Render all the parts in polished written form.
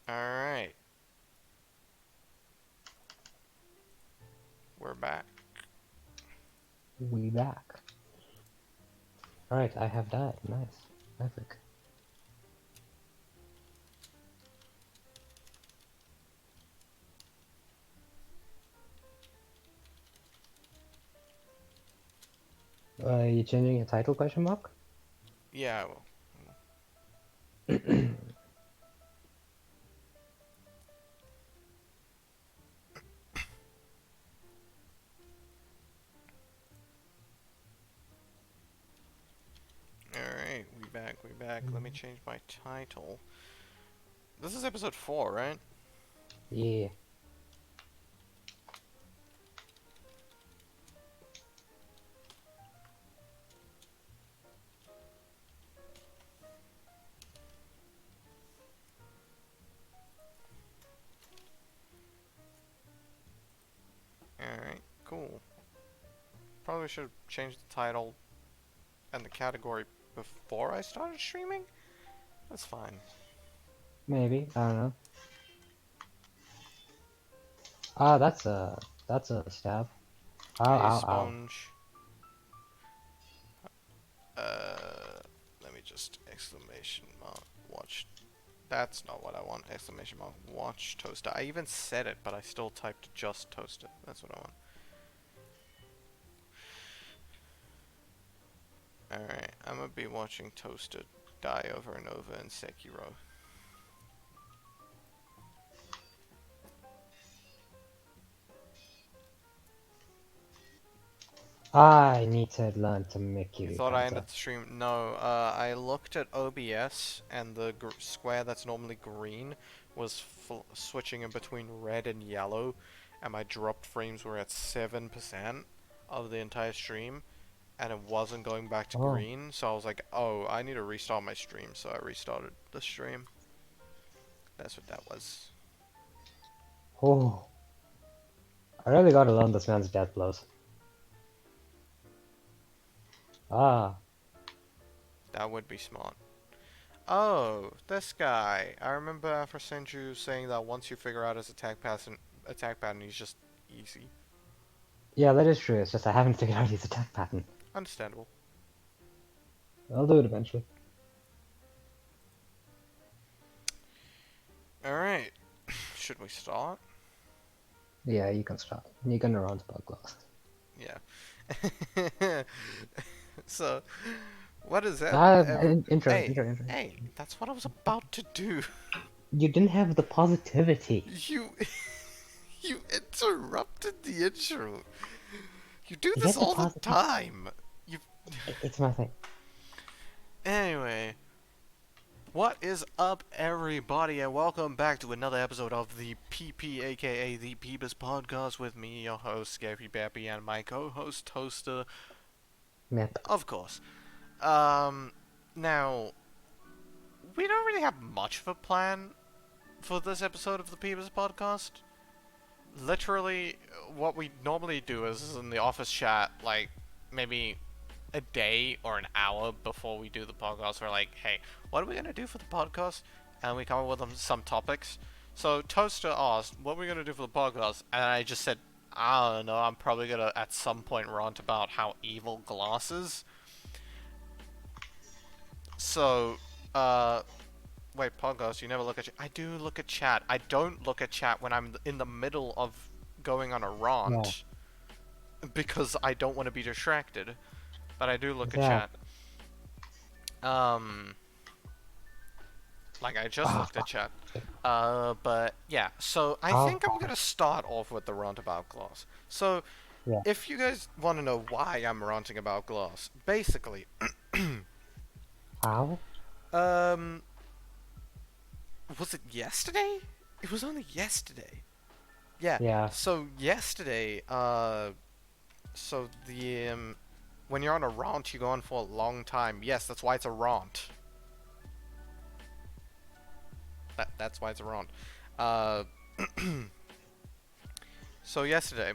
Alright, we're back. We back. Alright, I have that. Nice. Perfect. You changing your title question mark? Yeah, well, alright, we back. Let me change my title. This is episode 4, right? Yeah. Alright, cool. Probably should have changed the title and the category before I started streaming? That's fine. Maybe. I don't know. Ah, that's a stab. Ow, Hey, ow, ow. Sponge. Let me just exclamation mark watch. That's not what I want. Exclamation mark watch toaster. I even said it, but I still typed just toaster. That's what I want. Alright, I'm gonna be watching Toaster die over and over in Sekiro. I need to learn to make You you thought I better. ended the stream? No, I looked at OBS and the square that's normally green was switching in between red and yellow, and my dropped frames were at 7% of the entire stream, and it wasn't going back to Oh. green, so I was like, oh, I need to restart my stream, so I restarted the stream. That's what that was. Oh. I really gotta learn this man's death blows. Ah. That would be smart. Oh, this guy. I remember after Senju saying that once you figure out his attack pattern, he's just easy. Yeah, that is true. It's just I haven't figured out his attack pattern. Understandable. I'll do it eventually. Alright. Should we start? Yeah, you can start. You can run to bug glass. Yeah. So, what is that? Intro, Hey, intro, intro. hey, that's what I was about to do. You didn't have the positivity. You, you interrupted the intro. You do this Get the all the positive. time. You. It's my thing. Anyway, what is up, everybody, and welcome back to another episode of the PP, aka the Peebus Podcast, with me, your host, Scary Bappy, and my co-host, Toaster, Yep. of course. Um, Now, we don't really have much of a plan for this episode of the Peebus Podcast. Literally, what we normally do is in the office chat, like, maybe a day or an hour before we do the podcast, we're like, hey, what are we going to do for the podcast? And we come up with some topics. So Toaster asked, what are we going to do for the podcast? And I just said, I don't know, I'm probably going to at some point rant about how evil Glass is. So, wait, podcast, you never look at chat. I do look at chat. I don't look at chat when I'm in the middle of going on a Yeah. rant because I don't want to be distracted. But I do look at chat. Exactly. Um, like I just Ah, looked at fuck. chat. But yeah, so I How think I'm gonna start off with the rant about Gloss. So, Yeah. if you guys want to know why I'm ranting about Gloss, basically, How? um, was it yesterday? It was only yesterday. Yeah. Yeah. So yesterday, so when you're on a rant, you go on for a long time. Yes, that's why it's a rant. That's why it's a rant. Uh, so yesterday,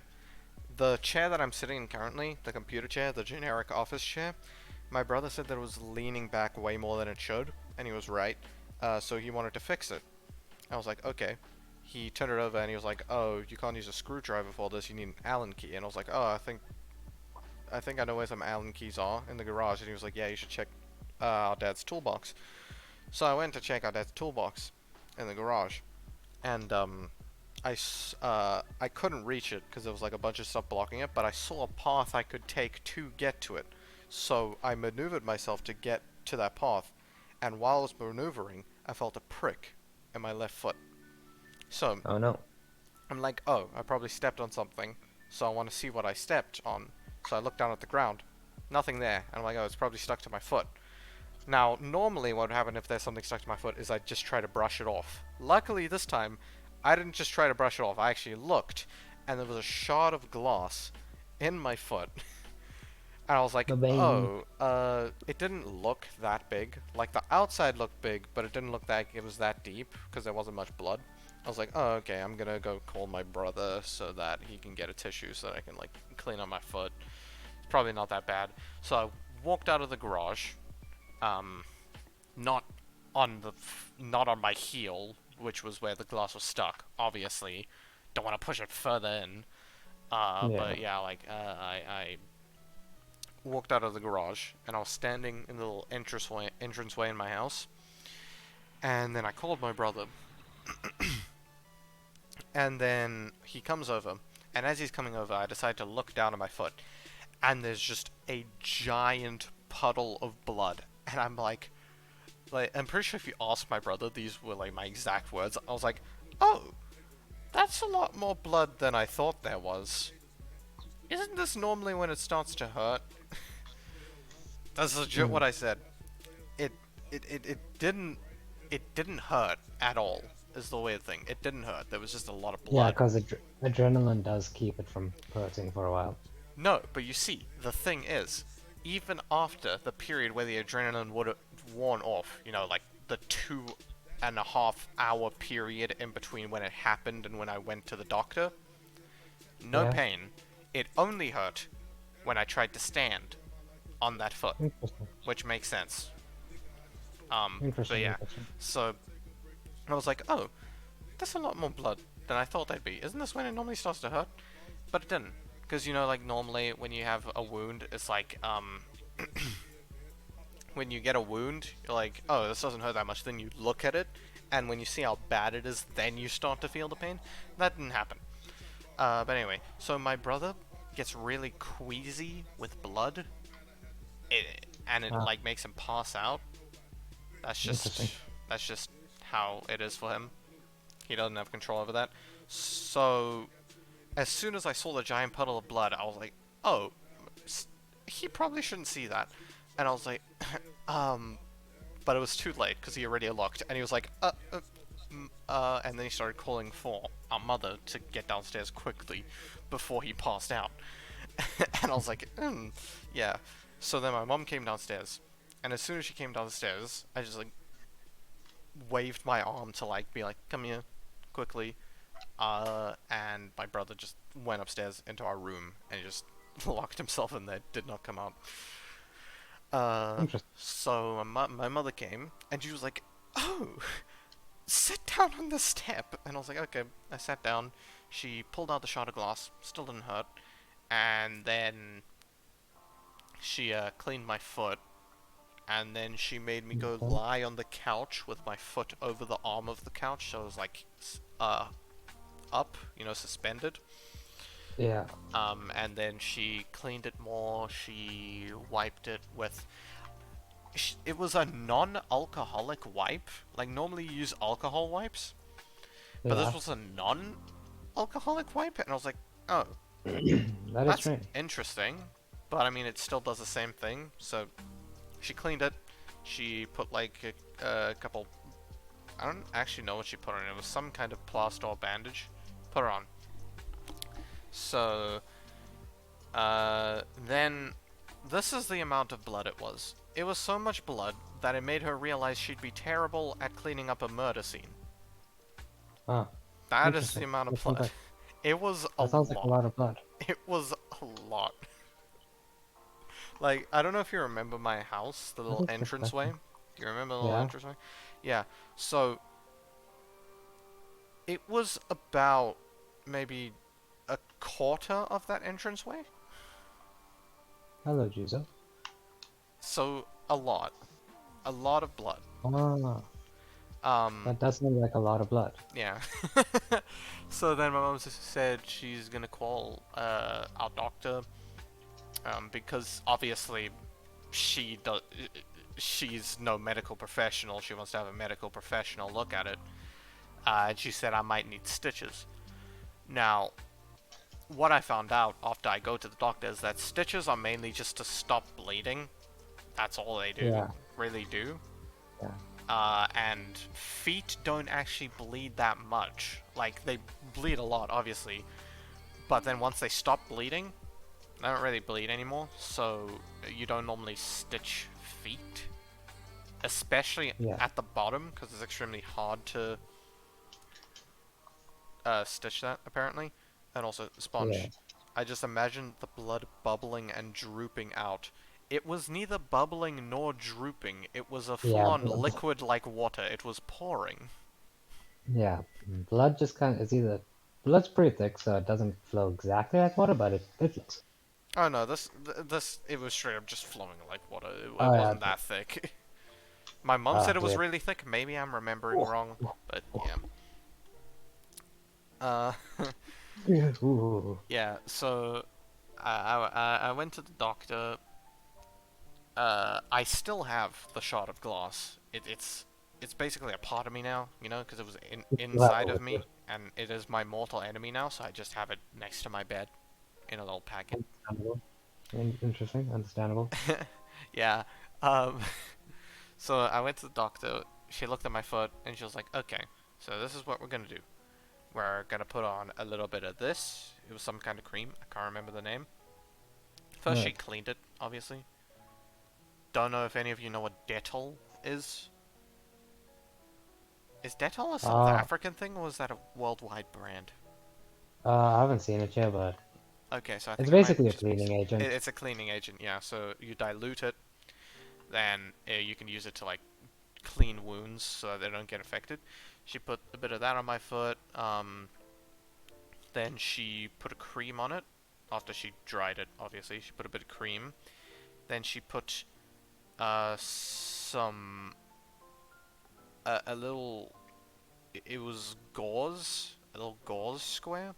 the chair that I'm sitting in currently, the computer chair, the generic office chair, my brother said that it was leaning back way more than it should, and he was right. So he wanted to fix it. I was like, okay. He turned it over and he was like, oh, you can't use a screwdriver for this. You need an Allen key. And I was like, oh, I think I know where some Allen keys are in the garage. And he was like, yeah, you should check our dad's toolbox. So I went to check our dad's toolbox in the garage, and I couldn't reach it because there was like a bunch of stuff blocking it. But I saw a path I could take to get to it. So I maneuvered myself to get to that path, and while I was maneuvering, I felt a prick in my left foot. So Oh no. I'm like, oh, I probably stepped on something, so I want to see what I stepped on. So I look down at the ground, nothing there, and I'm like, oh, it's probably stuck to my foot. Now, normally what would happen if there's something stuck to my foot is I'd just try to brush it off. Luckily, this time, I didn't just try to brush it off, I actually looked, and there was a shard of glass in my foot. And I was like, No baby. oh, it didn't look that big. Like, the outside looked big, but it didn't look like it was that deep, because there wasn't much blood. I was like, oh, okay, I'm gonna go call my brother so that he can get a tissue so that I can, like, clean up my foot. It's probably not that bad. So I walked out of the garage, um, not not on my heel, which was where the glass was stuck, obviously. Don't want to push it further in. Yeah. But yeah, like, I walked out of the garage, and I was standing in the little entranceway in my house, and then I called my brother, and then he comes over, and as he's coming over, I decide to look down at my foot, and there's just a giant puddle of blood, and I'm like, I'm pretty sure if you ask my brother, these were like my exact words. I was like, oh, that's a lot more blood than I thought there was. Isn't this normally when it starts to hurt? That's legit what Mm. I said. It it didn't hurt at all. Is the weird thing. It didn't hurt. There was just a lot of Yeah, blood. because adrenaline does keep it from hurting for a while. No, but you see, the thing is, even after the period where the adrenaline would have worn off, like the 2.5 hour period in between when it happened and when I went to the doctor, no Yeah. pain. It only hurt when I tried to stand on that foot, Interesting. which makes sense. But Interesting. yeah, Interesting. so I was like, oh, that's a lot more blood than I thought there'd be. Isn't this when it normally starts to hurt? But it didn't. Because, like normally when you have a wound, it's like, when you get a wound, you're like, oh, this doesn't hurt that much. Then you look at it, and when you see how bad it is, then you start to feel the pain. That didn't happen. But anyway, so my brother gets really queasy with blood, and it Ah, like makes him pass out. That's just interesting. that's just how it is for him. He doesn't have control over that. So as soon as I saw the giant puddle of blood, I was like, oh, he probably shouldn't see that. And I was like, um, but it was too late because he already looked, and he was like, and then he started calling for our mother to get downstairs quickly before he passed out. And I was like, yeah. So then my mom came downstairs, and as soon as she came downstairs, I just like waved my arm to like be like, come here, quickly. And my brother just went upstairs into our room and just locked himself in there, did not come out. Interesting. So my mother came, and she was like, oh, sit down on the step. And I was like, okay. I sat down. She pulled out the shard of glass, still didn't hurt. And then she cleaned my foot. And then she made me go Understand? lie on the couch with my foot over the arm of the couch, so it was like up, suspended. Yeah. And then she cleaned it more. She wiped it with. It was a non-alcoholic wipe. Like normally you use alcohol wipes, but this Yeah. was a non-alcoholic wipe, and I was like, oh, That is that's strange. interesting. But I mean, it still does the same thing. So she cleaned it. She put like a couple. I don't actually know what she put on it. It was some kind of plaster or bandage. Put her on. So then this is the amount of blood it was. It was so much blood that it made her realize she'd be terrible at cleaning up a murder scene. Ah, That is the interesting. amount of That sounds blood. like It was a that sounds like a lot. lot of blood. It was a lot. Like, I don't know if you remember my house, the That little is entranceway. disgusting. Do you remember the little Yeah. entranceway? Yeah. So It was about maybe a quarter of that entranceway. Hello, Juzo. So a lot of blood. Ah, Um, that does sound like a lot of blood. yeah. So then my mom said she's gonna call our doctor, because obviously she does. She's no medical professional. She wants to have a medical professional look at it. And she said I might need stitches. Now, what I found out after I go to the doctor is that stitches are mainly just to stop bleeding. That's all they do, Yeah, really do. yeah, And feet don't actually bleed that much. Like, they bleed a lot, obviously, but then once they stop bleeding, they don't really bleed anymore, so you don't normally stitch feet, especially yeah, at the bottom, because it's extremely hard to stitch that, apparently. And also, yeah, sponge. I just imagine the blood bubbling and drooping out. It was neither bubbling nor drooping. It was a yeah. full-on liquid like water. It was pouring. Yeah, blood just kind of is either blood's pretty thick, so it doesn't flow exactly like water, but it flows. Oh no, this it was straight up just flowing like water. It Oh yeah, wasn't okay. that thick. My mom said Ah, it was weird. really thick. Maybe I'm remembering Oh, wrong, oh, but oh. yeah. Uh, Yeah, ooh. yeah. So I went to the doctor. I still have the shard of glass. It's basically a part of me now, you know, because it was You still have it inside of with you. me, and it is my mortal enemy now. So I just have it next to my bed in a little packet. Understandable. Interesting, understandable. Yeah. Um. So I went to the doctor. She looked at my foot and she was like, "Okay, so this is what we're gonna do. We're gonna put on a little bit of this. It was some kind of cream. I can't remember the name. First, she Right. cleaned it, obviously. Don't know if any of you know what Dettol is. Is Dettol a South Uh, African thing or is that a worldwide brand? I haven't seen it yet, but Okay, so I it's think it might basically a just be. cleaning agent. It's a cleaning agent, yeah. So you dilute it, then you can use it to like clean wounds so that they don't get infected. She put a bit of that on my foot. Then she put a cream on it after she dried it. Obviously, she put a bit of cream. Then she put some a little. It was gauze, a little gauze square.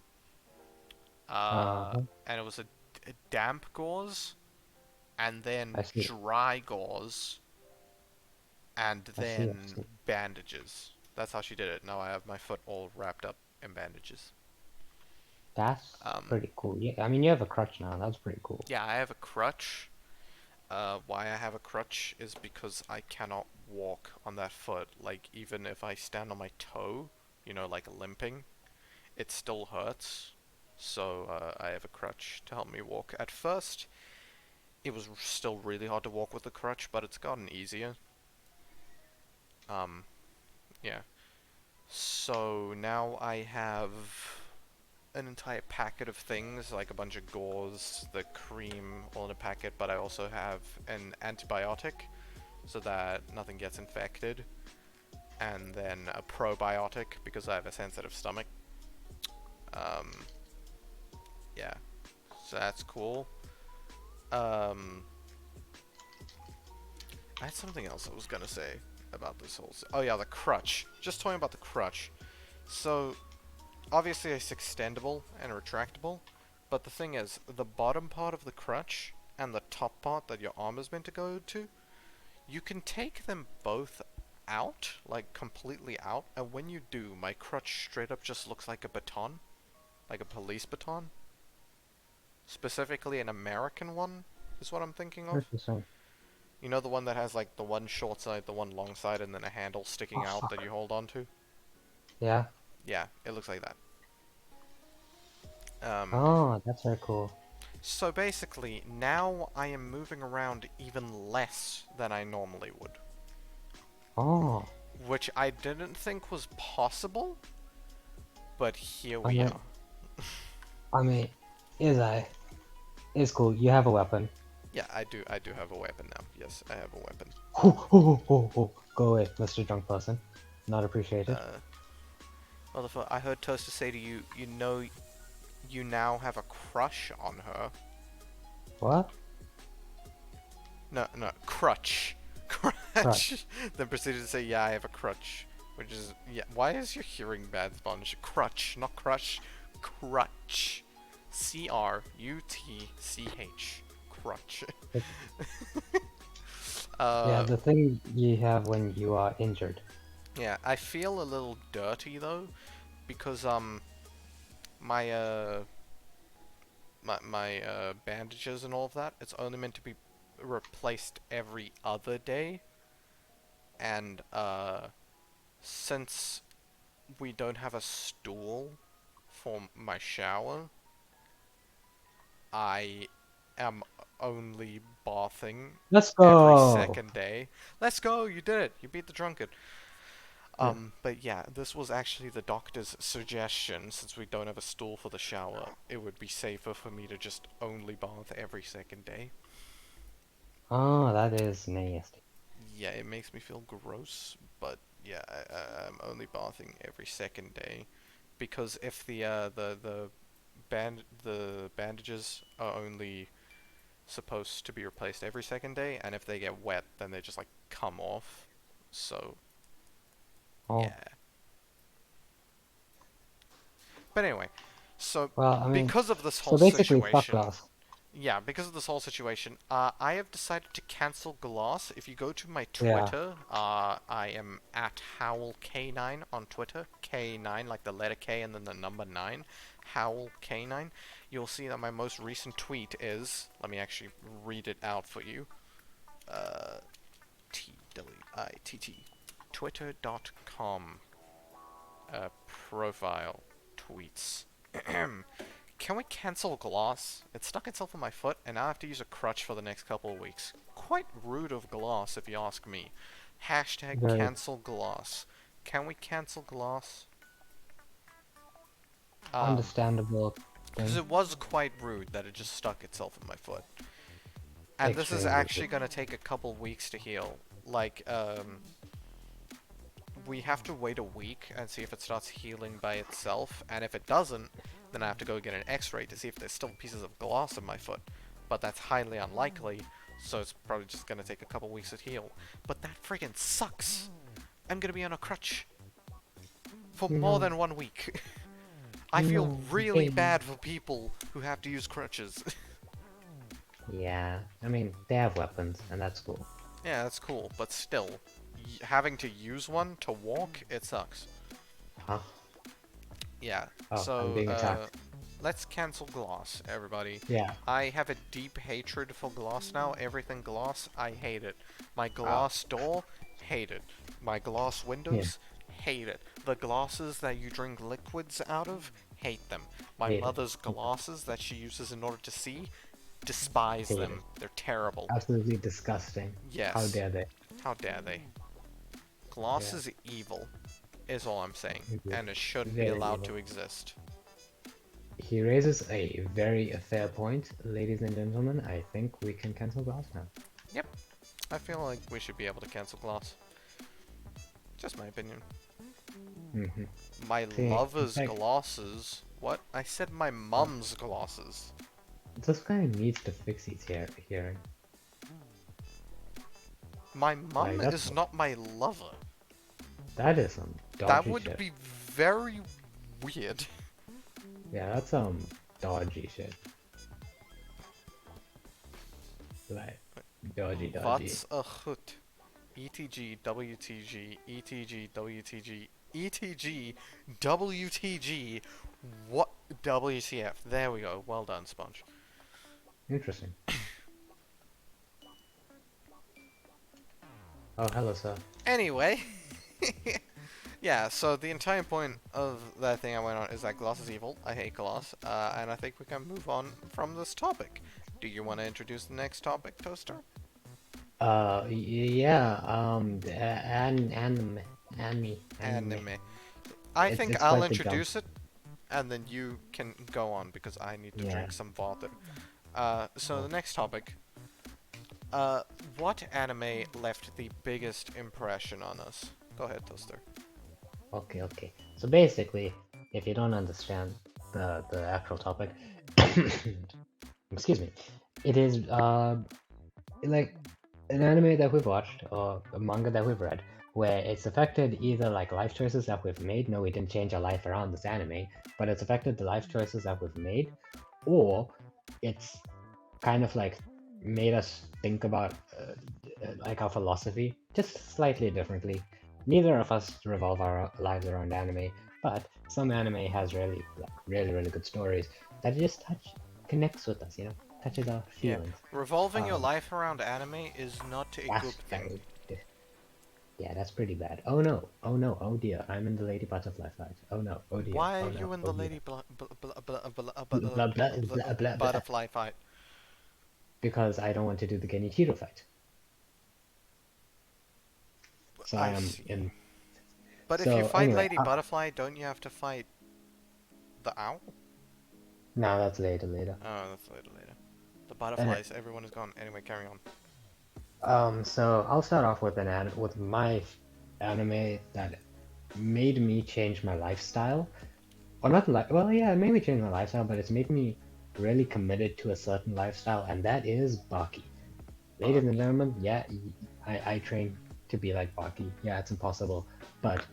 Uh-huh. And it was a damp gauze, and I then see. dry gauze, and I see. I then see. bandages. That's how she did it. Now I have my foot all wrapped up in bandages. That's Um, pretty cool. Yeah, I mean, you have a crutch now. That's pretty cool. yeah, I have a crutch. Why I have a crutch is because I cannot walk on that foot. Like, even if I stand on my toe, you know, like limping, it still hurts. So, I have a crutch to help me walk. At first, it was still really hard to walk with the crutch, but it's gotten easier. Um, yeah. So, now I have an entire packet of things, like a bunch of gauze, the cream, all in a packet, but I also have an antibiotic so that nothing gets infected, and then a probiotic because I have a sensitive stomach. Um, yeah, so that's cool. Um, I had something else I was gonna say about this whole. Oh yeah, the crutch. Just talking about the crutch. So obviously it's extendable and retractable, but the thing is, the bottom part of the crutch and the top part that your arm is meant to go to, you can take them both out, like completely out, and when you do, my crutch straight up just looks like a baton, like a police baton. Specifically an American one, is what I'm thinking of. Interesting. You know the one that has like the one short side, the one long side, and then a handle sticking Oh, out that fuck. you hold on to? Yeah. Yeah, it looks like that. Um, Oh, that's very cool. so basically, now I am moving around even less than I normally would. Oh, Which I didn't think was possible, but here I we mean, are. I mean, is I is cool. You have a weapon. Yeah, I do have a weapon now. Yes, I have a weapon. Oh, oh, oh, oh, oh. Go away, Mr. Drunk Person. Not appreciated. Uh, Motherfucker, I heard Toaster say to you, you know, you now have a crush on her. What? No, no, crutch. Right. Crutch. Then proceeded to say, yeah, I have a crutch. Which is, yeah, why is your hearing bad, Sponge? Crutch, not crush. Crutch. C-R-U-T-C-H. Crutch. Yeah, uh, the thing you have when you are injured. yeah, I feel a little dirty, though, because, my, bandages and all of that, it's only meant to be replaced every other day. And, since we don't have a stool for my shower, I am only bathing Let's every go! second day. Let's go! You did it! You beat the drunkard. Yeah. But yeah, this was actually the doctor's suggestion. Since we don't have a stool for the shower, it would be safer for me to just only bath every second day. Oh, that is nasty. Yeah, it makes me feel gross, but yeah, I'm only bathing every second day because if the bandages are only supposed to be replaced every second day, and if they get wet, then they just like come off. So Oh, yeah. But anyway, so well, I mean, because of this so whole basically, fuck situation, glass. yeah, because of this whole situation, I have decided to cancel Gloss. If you go to my Yeah. Twitter, I am at HowlK9 on Twitter. K9, like the letter K and then the number 9. HowlK9. You'll see that my most recent tweet is, let me actually read it out for you. Twitt. Twitter.com. Profile. Tweets. Can we cancel Gloss? It stuck itself on my foot, and now I have to use a crutch for the next couple of weeks. Quite rude of Gloss, if you ask me. Hashtag Very cancel Gloss. Can we cancel Gloss? understandable Because thing. it was quite rude that it just stuck itself in my foot. And this is Extremely actually good. gonna take a couple weeks to heal. Like, we have to wait a week and see if it starts healing by itself, and if it doesn't, then I have to go get an x-ray to see if there's still pieces of glass in my foot. But that's highly unlikely, so it's probably just gonna take a couple weeks to heal. But that friggin' sucks! I'm gonna be on a crutch for more No, than 1 week. I feel no, really baby. bad for people who have to use crutches. Yeah, I mean, they have weapons, and that's cool. Yeah, that's cool, but still, having to use one to walk, it sucks. Huh? Yeah, Oh, I'm so, being attacked. let's cancel Gloss, everybody. Yeah. I have a deep hatred for Gloss now. Everything Gloss, I hate it. My Oh, glass door, hate it. My glass yeah. windows, hate it. The glasses that you drink liquids out of, hate them. My Hate it. mother's glasses that she uses in order to see, despise Hate it. them. They're terrible. Absolutely disgusting. How Yes. dare they? How dare they? Gloss Yeah. is evil, is all I'm saying, Very, and it shouldn't be very allowed evil. to exist. He raises a very fair point, ladies and gentlemen. I think we can cancel glass now. Yep, I feel like we should be able to cancel Gloss. Just my opinion. Mm-hmm. My See, in lover's fact, glasses. What? I said my mum's glasses. this guy needs to fix his hearing. My Like, mum that's is not my lover. that is some That dodgy would shit. be very weird. Yeah, that's some dodgy shit. Like, dodgy. What's a hoot? ETG, WTG, ETG, WTG, ETG, WTG, what? WTF. There we go. Well done, Sponge. Interesting. Oh, hello, sir. Anyway. Yeah, so the entire point of that thing I went on is that Gloss is evil. I hate Gloss. And I think we can move on from this topic. Do you want to introduce the next topic, Toaster? Yeah, anime. Anime. I think It's I'll quite the jump. introduce it, and then you can go on, because I need to Yeah. drink some water. So Oh. the next topic. What anime left the biggest impression on us? Go ahead, Toaster. Okay, okay. So basically, if you don't understand the actual topic, excuse me, it is like an anime that we've watched or a manga that we've read where it's affected either like life choices that we've made. No, we didn't change our life around this anime, but it's affected the life choices that we've made, or it's kind of like made us think about like our philosophy just slightly differently. Neither of us revolve our lives around anime, but some anime has really like really good stories that just connects with us, touches our Yeah, feelings. revolving your Um, life around anime is not a good that thing. yeah, that's pretty bad. Oh no, oh no, oh dear, I'm in the Lady Butterfly fight. Oh no, oh dear, Why are oh no, you in oh the dear. lady Blah blah blah blah blah. butterfly fight? Because I don't want to do the Genichiro fight. So I I am see. in. But if you So fight anyway, Lady Butterfly, don't you have to fight the owl? no, that's later. Oh, that's later. The And butterflies, everyone is gone. Anyway, carry on. so I'll start off with with my anime that made me change my lifestyle. Or not like, well, yeah, it made me change my lifestyle, but it's made me really committed to a certain lifestyle, and that is Baki. Ladies and Baki. gentlemen, yeah, I train to be like Baki. Yeah, it's impossible, but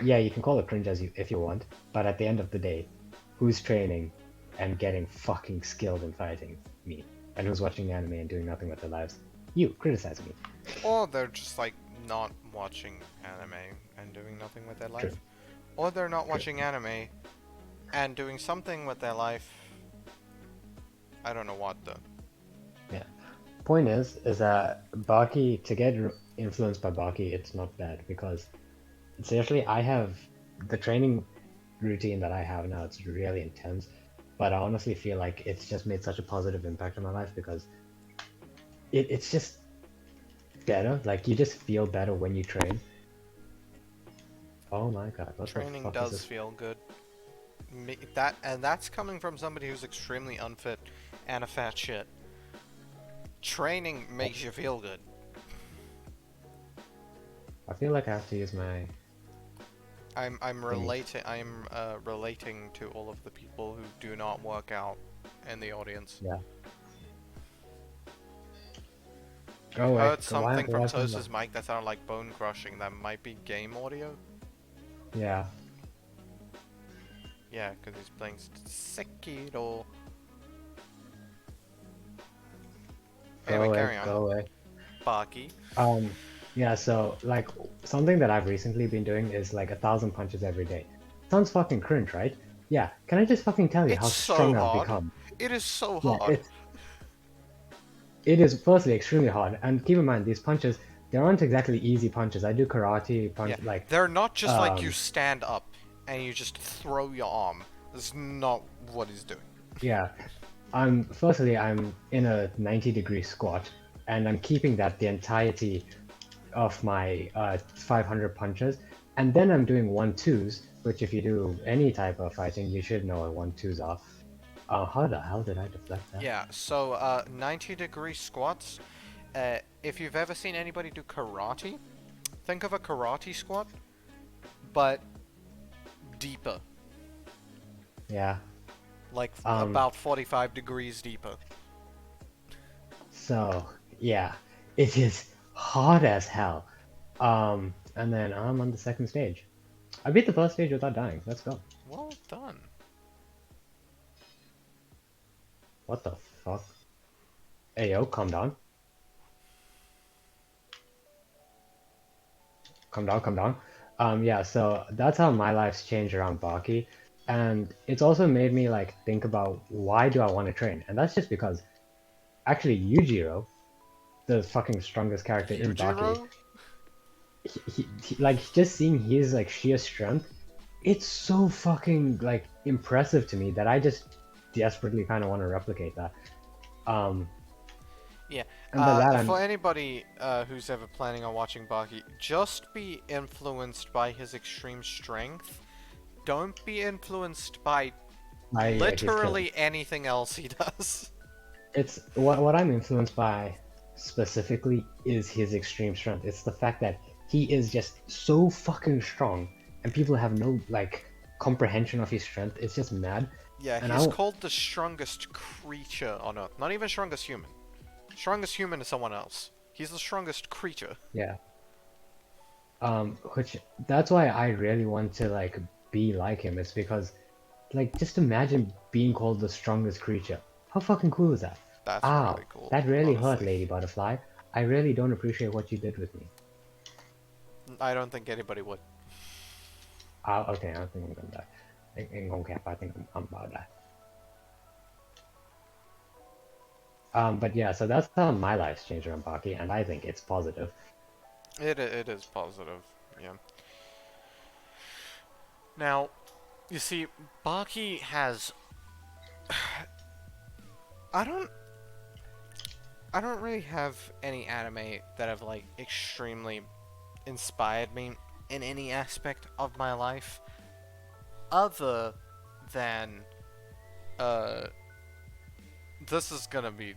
yeah, you can call it cringe as you if you want. But at the end of the day, who's training and getting fucking skilled in fighting? Me. And who's watching anime and doing nothing with their lives? You criticizing me. Or they're just like not watching anime and doing nothing with their True, life. Or they're not true. watching anime and doing something with their life. I don't know what though. Yeah. Point is that Baki to get influenced by Baki, it's not bad because seriously, I have the training routine that I have now. It's really intense, but I honestly feel like it's just made such a positive impact on my life because it's just better. Like you just feel better when you train. Oh my god, what the Training fuck is does this? feel good. That's coming from somebody who's extremely unfit and a fat shit. Training makes you feel good. I feel like I have to use my I'm thingy. relating to all of the people who do not work out in the audience. Yeah. If you Go away. heard Go. Why? something from Why is my Toast's mic that sounded like bone crushing, that might be game audio. Yeah. Yeah, because he's playing Sekiro. Go Anyway, away. carry on. Go away. Baki. Um. Yeah. So like something that I've recently been doing is like 1,000 punches every day. Sounds fucking cringe, right? Yeah. Can I just fucking tell you It's how so strong I've hard. become? It is so Yeah. hard. It is firstly extremely hard, and keep in mind these punches they aren't exactly easy punches. I do karate Yeah, punch like they're not just like you um stand up and you just throw your arm. That's not what he's doing. yeah. I'm in a 90-degree squat, and I'm keeping that the entirety of my 500 punches, and then I'm doing one twos, which if you do any type of fighting, you should know what one twos are. How the hell did I deflect that? Yeah, so 90-degree squats. If you've ever seen anybody do karate, think of a karate squat, but deeper. Yeah. Like Um. about 45 degrees deeper. So yeah, it is hard as hell. And then I'm on the second stage. I beat the first stage without dying. Let's go. Well done. What the fuck? Hey yo, calm down. Calm down, calm down. Yeah, so that's how my life's changed around Baki. And it's also made me like think about why do I want to train? And that's just because actually Yujiro, the fucking strongest character in Baki, Yujiro? like just seeing his like sheer strength, it's so fucking like impressive to me that I just desperately kind of want to replicate that. Um, Yeah. and by that For I'm anybody who's ever planning on watching Baki, just be influenced by his extreme strength. Don't be influenced by his killing. literally anything else he does. It's what I'm influenced by specifically is his extreme strength. It's the fact that he is just so fucking strong. and people have no like comprehension of his strength. It's just mad. Yeah, And I he's don't, called the strongest creature on Earth. Not even strongest human. Strongest human is someone else. He's the strongest creature. yeah. Which that's why I really want to like be like him. It's because like just imagine being called the strongest creature. How fucking cool is that? That's Ow, really cool, that really hurt, honestly. Lady Butterfly. I really don't appreciate what you did with me. I don't think anybody would. Okay, I think I'm gonna die. In concap, I think I'm about to die. But yeah, so that's how my life's changed around Baki, and I think it's positive. It is positive, yeah. Now, you see, Baki has... I don't... I don't really have any anime that have, like, extremely inspired me in any aspect of my life, other than, uh, this is gonna be...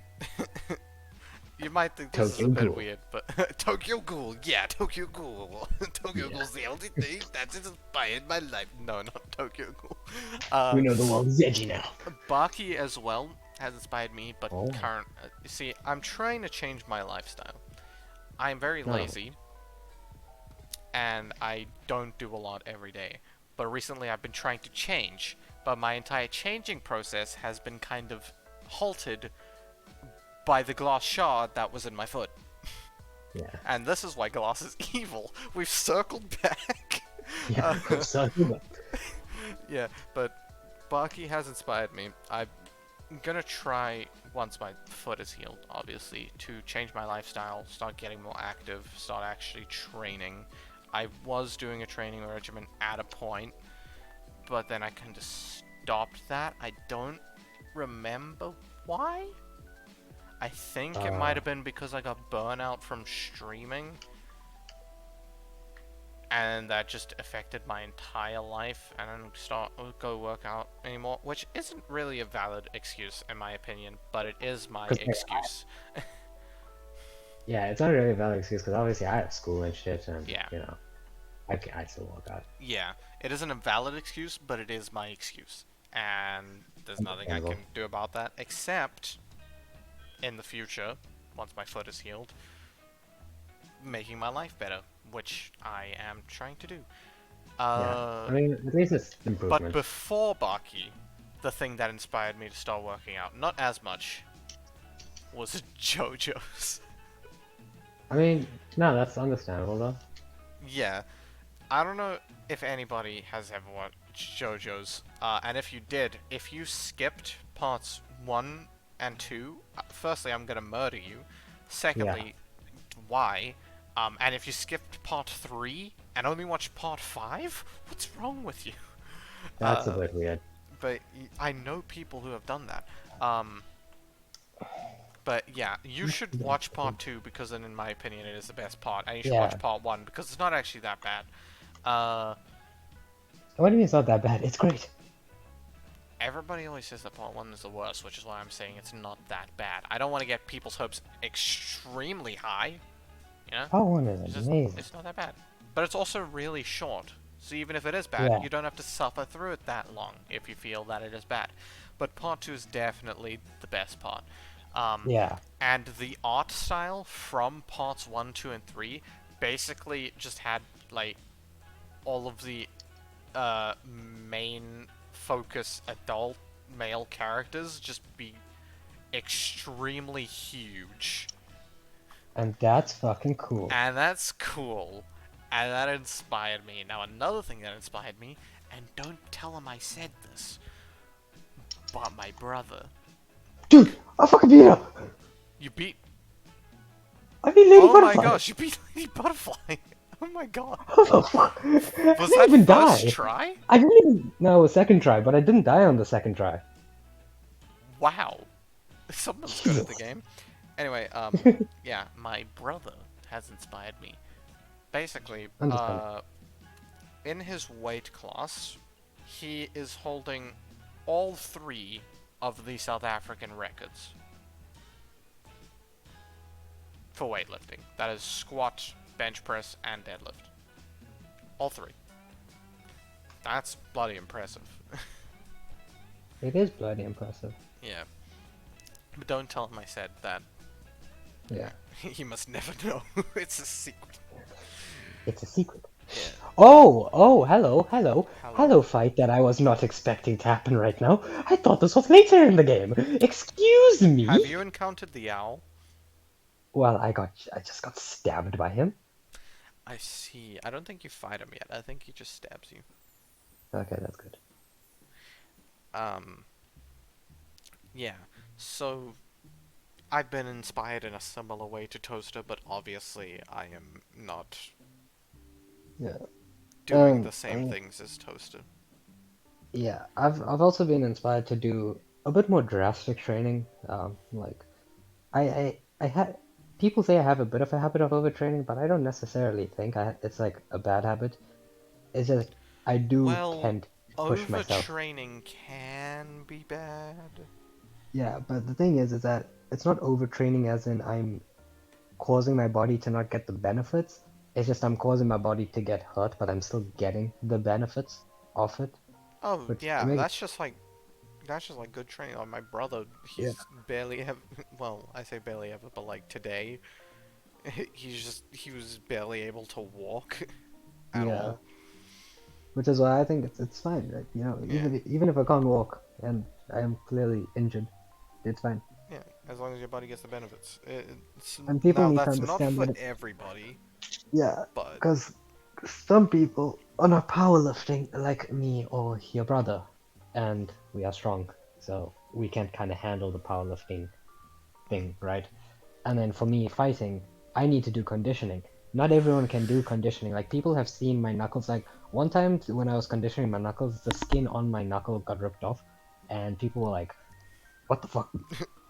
You might think this is a Tokyo bit Ghoul. weird, but Tokyo Ghoul, yeah, Tokyo Ghoul. Tokyo Yeah. Ghoul's the only thing that's inspired my life. No, not Tokyo Ghoul. We know the world is edgy now. Baki as well has inspired me, but Oh, current. You see, I'm trying to change my lifestyle. I'm very no. lazy, and I don't do a lot every day. But recently, I've been trying to change, but my entire changing process has been kind of halted by the glass shard that was in my foot. Yeah. And this is why glass is evil. We've circled back. Yeah, uh, I'm sorry. yeah, but Baki has inspired me. I'm gonna try, once my foot is healed, obviously, to change my lifestyle, start getting more active, start actually training. I was doing a training regimen at a point, but then I kind of stopped that. I don't remember why. I think it might Uh, have been because I got burnout from streaming, and that just affected my entire life, and I didn't go work out anymore, which isn't really a valid excuse in my opinion, but it is my because excuse. yeah, it's not really a valid excuse because obviously I have school and shit, and Yeah, you know, I still work out. yeah, it isn't a valid excuse, but it is my excuse, and there's nothing I Understandable. can do about that, except in the future, once my foot is healed, making my life better, which I am trying to do. Yeah, Uh, I mean, at least it's but improvement. before Baki, the thing that inspired me to start working out, not as much, was JoJo's. I mean, no, that's understandable though. Yeah, I don't know if anybody has ever watched JoJo's, and if you did, if you skipped parts 1 and 2, firstly, I'm gonna murder you. Yeah, Secondly, why? And if you skipped part 3 and only watched part 5, what's wrong with you? that's a Uh, bit weird. but I know people who have done that. Um, But yeah, you should watch part 2 because then, in my opinion, it is the best part, and you should watch Yeah, part 1 because it's not actually that bad. Uh, what do you mean it's not that bad? It's great. Everybody always says that part 1 is the worst, which is why I'm saying it's not that bad. I don't want to get people's hopes extremely high, you know? Part one is It's just, amazing. it's not that bad. But it's also really short, so even if it is bad, Yeah, you don't have to suffer through it that long if you feel that it is bad. But part 2 is definitely the best part. Um, yeah, and the art style from parts 1, 2, and 3 basically just had, like, all of the main focus adult male characters just be extremely huge. and that's fucking cool. And that's cool. And that inspired me. Now, another thing that inspired me, and don't tell him I said this, but my brother. Dude, I fucking beat her! You beat. I beat Lady Oh my Butterfly! gosh, you beat Lady Butterfly! Oh my god. How the fuck? I Was didn't that even first die! try? I didn't even... No, it was second try, but I didn't die on the second try. Wow. Someone's good at the Jesus. game. Anyway, yeah, my brother has inspired me. Basically, Understand. in his weight class, he is holding all 3 of the South African records for weightlifting. That is squat, bench press, and deadlift. All 3. That's bloody impressive. It is bloody impressive. Yeah. But don't tell him I said that. Yeah, He must never know. It's a secret. it's a secret. Yeah. Oh, hello, hello, Hello? hello, fight that I was not expecting to happen right now. I thought this was later in the game. Excuse Have me? you encountered the owl? Well, I just got stabbed by him. I see. I don't think you fight him yet. I think he just stabs you. Okay, that's good. Um, yeah. So, I've been inspired in a similar way to Toaster, but obviously I am not Yeah. doing the I same mean, things as Toaster. yeah, I've also been inspired to do a bit more drastic training. Like I had people say I have a bit of a habit of overtraining, but I don't necessarily think it's like a bad habit. It's just I do Well, tend to push myself. overtraining can be bad. Yeah, but the thing is that it's not overtraining as in I'm causing my body to not get the benefits. It's just I'm causing my body to get hurt, but I'm still getting the benefits of it, Oh, which it yeah, makes that's just like good training. Like my brother, yeah he's barely ever, well, I say barely ever, but like today, he was barely able to walk at yeah, all. which is why I think it's fine. Like, Yeah. even if I can't walk and I am clearly injured, it's fine. Yeah, as long as your body gets the benefits. And people Now need to that's not understand for that everybody, yeah, but because some people are not powerlifting like me or your brother, and we are strong, so we can kind of handle the powerlifting thing, right? And then for me, fighting, I need to do conditioning. Not everyone can do conditioning. Like people have seen my knuckles. Like one time when I was conditioning my knuckles, the skin on my knuckle got ripped off, and people were like, "What the fuck?"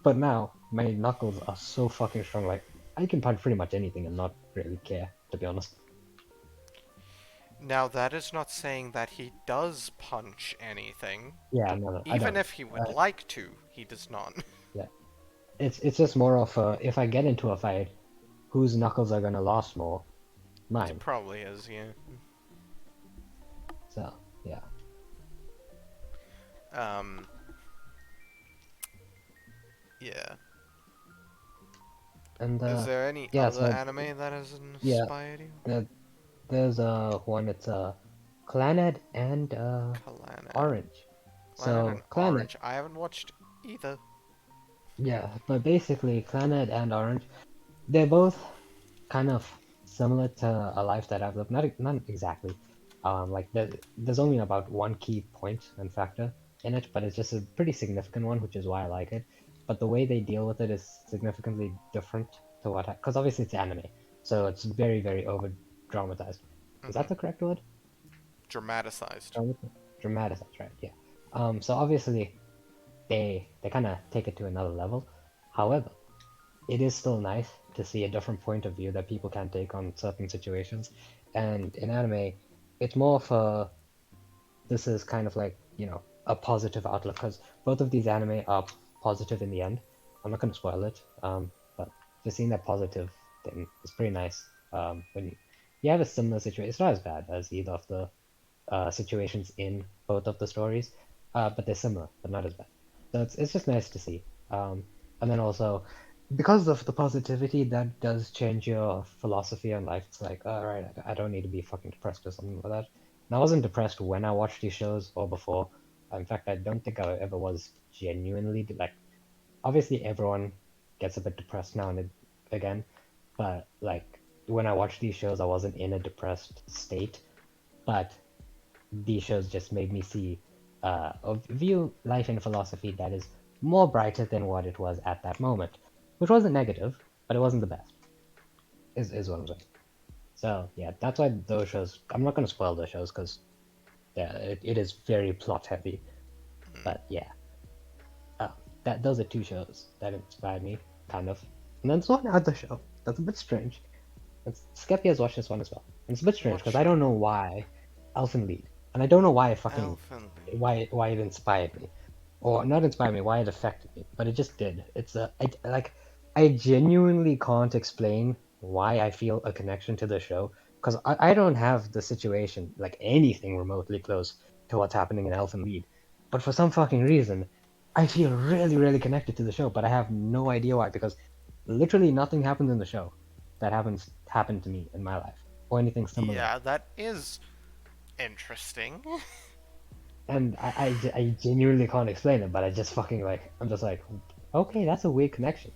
But now my knuckles are so fucking strong. Like I can punch pretty much anything and not really care, to be honest. now that is not saying that he does punch anything. Yeah, no, I Even don't. if he would like to, he does not. Yeah, it's just more of if I get into a fight, whose knuckles are gonna last more? It Mine. probably is, yeah. So yeah, Um, yeah. and Is there any yeah, other so anime that has yeah, inspired you? the, there's one. It's Clannad and Clannad. Orange. Clannad and So Clannad, Orange. I haven't watched either. yeah, but basically Clannad and Orange, they're both kind of similar to a life that I've lived. Not exactly. Like there's only about one key point and factor in it, but it's just a pretty significant one, which is why I like it. But the way they deal with it is significantly different to what, because obviously it's anime, so it's very over dramatized. Is that Mm-hmm. the correct word? Dramaticized. Dramatized, right? Yeah. So obviously they kind of take it to another level. However, it is still nice to see a different point of view that people can take on certain situations. And in anime, it's more of a this is kind of like, a positive outlook because both of these anime are positive in the end. I'm not going to spoil it, but just seeing that positive thing is pretty nice. When you have a similar situation, it's not as bad as either of the situations in both of the stories, but they're similar, but not as bad. So it's just nice to see. And then also because of the positivity, that does change your philosophy on life. It's like, all right, I don't need to be fucking depressed or something like that. And I wasn't depressed when I watched these shows or before. In fact, I don't think I ever was genuinely like. Obviously, everyone gets a bit depressed now and again, but like when I watched these shows, I wasn't in a depressed state. But these shows just made me see or view life in philosophy that is more brighter than what it was at that moment, which wasn't negative, but it wasn't the best. Is what I'm saying. So yeah, that's why those shows. I'm not going to spoil those shows because yeah, it is very plot heavy. Mm. But yeah, uh, that those are two shows that inspired me, kind of. And then there's one other show that's a bit strange. Skeppy has watched this one as well. And it's a bit strange What because I show? don't know why Elfen Lied. And I don't know why it fucking Elfenlied. why it inspired me. Or not inspired me, why it affected me. But it just did. Like I genuinely can't explain why I feel a connection to the show. because I don't have the situation like anything remotely close to what's happening in Elfen Lied, but for some fucking reason, I feel really, really connected to the show, but I have no idea why, because literally nothing happens in the show that happened to me in my life or anything similar. Yeah, that is interesting. And I genuinely can't explain it, but I just fucking like I'm just like, okay, that's a weird connection.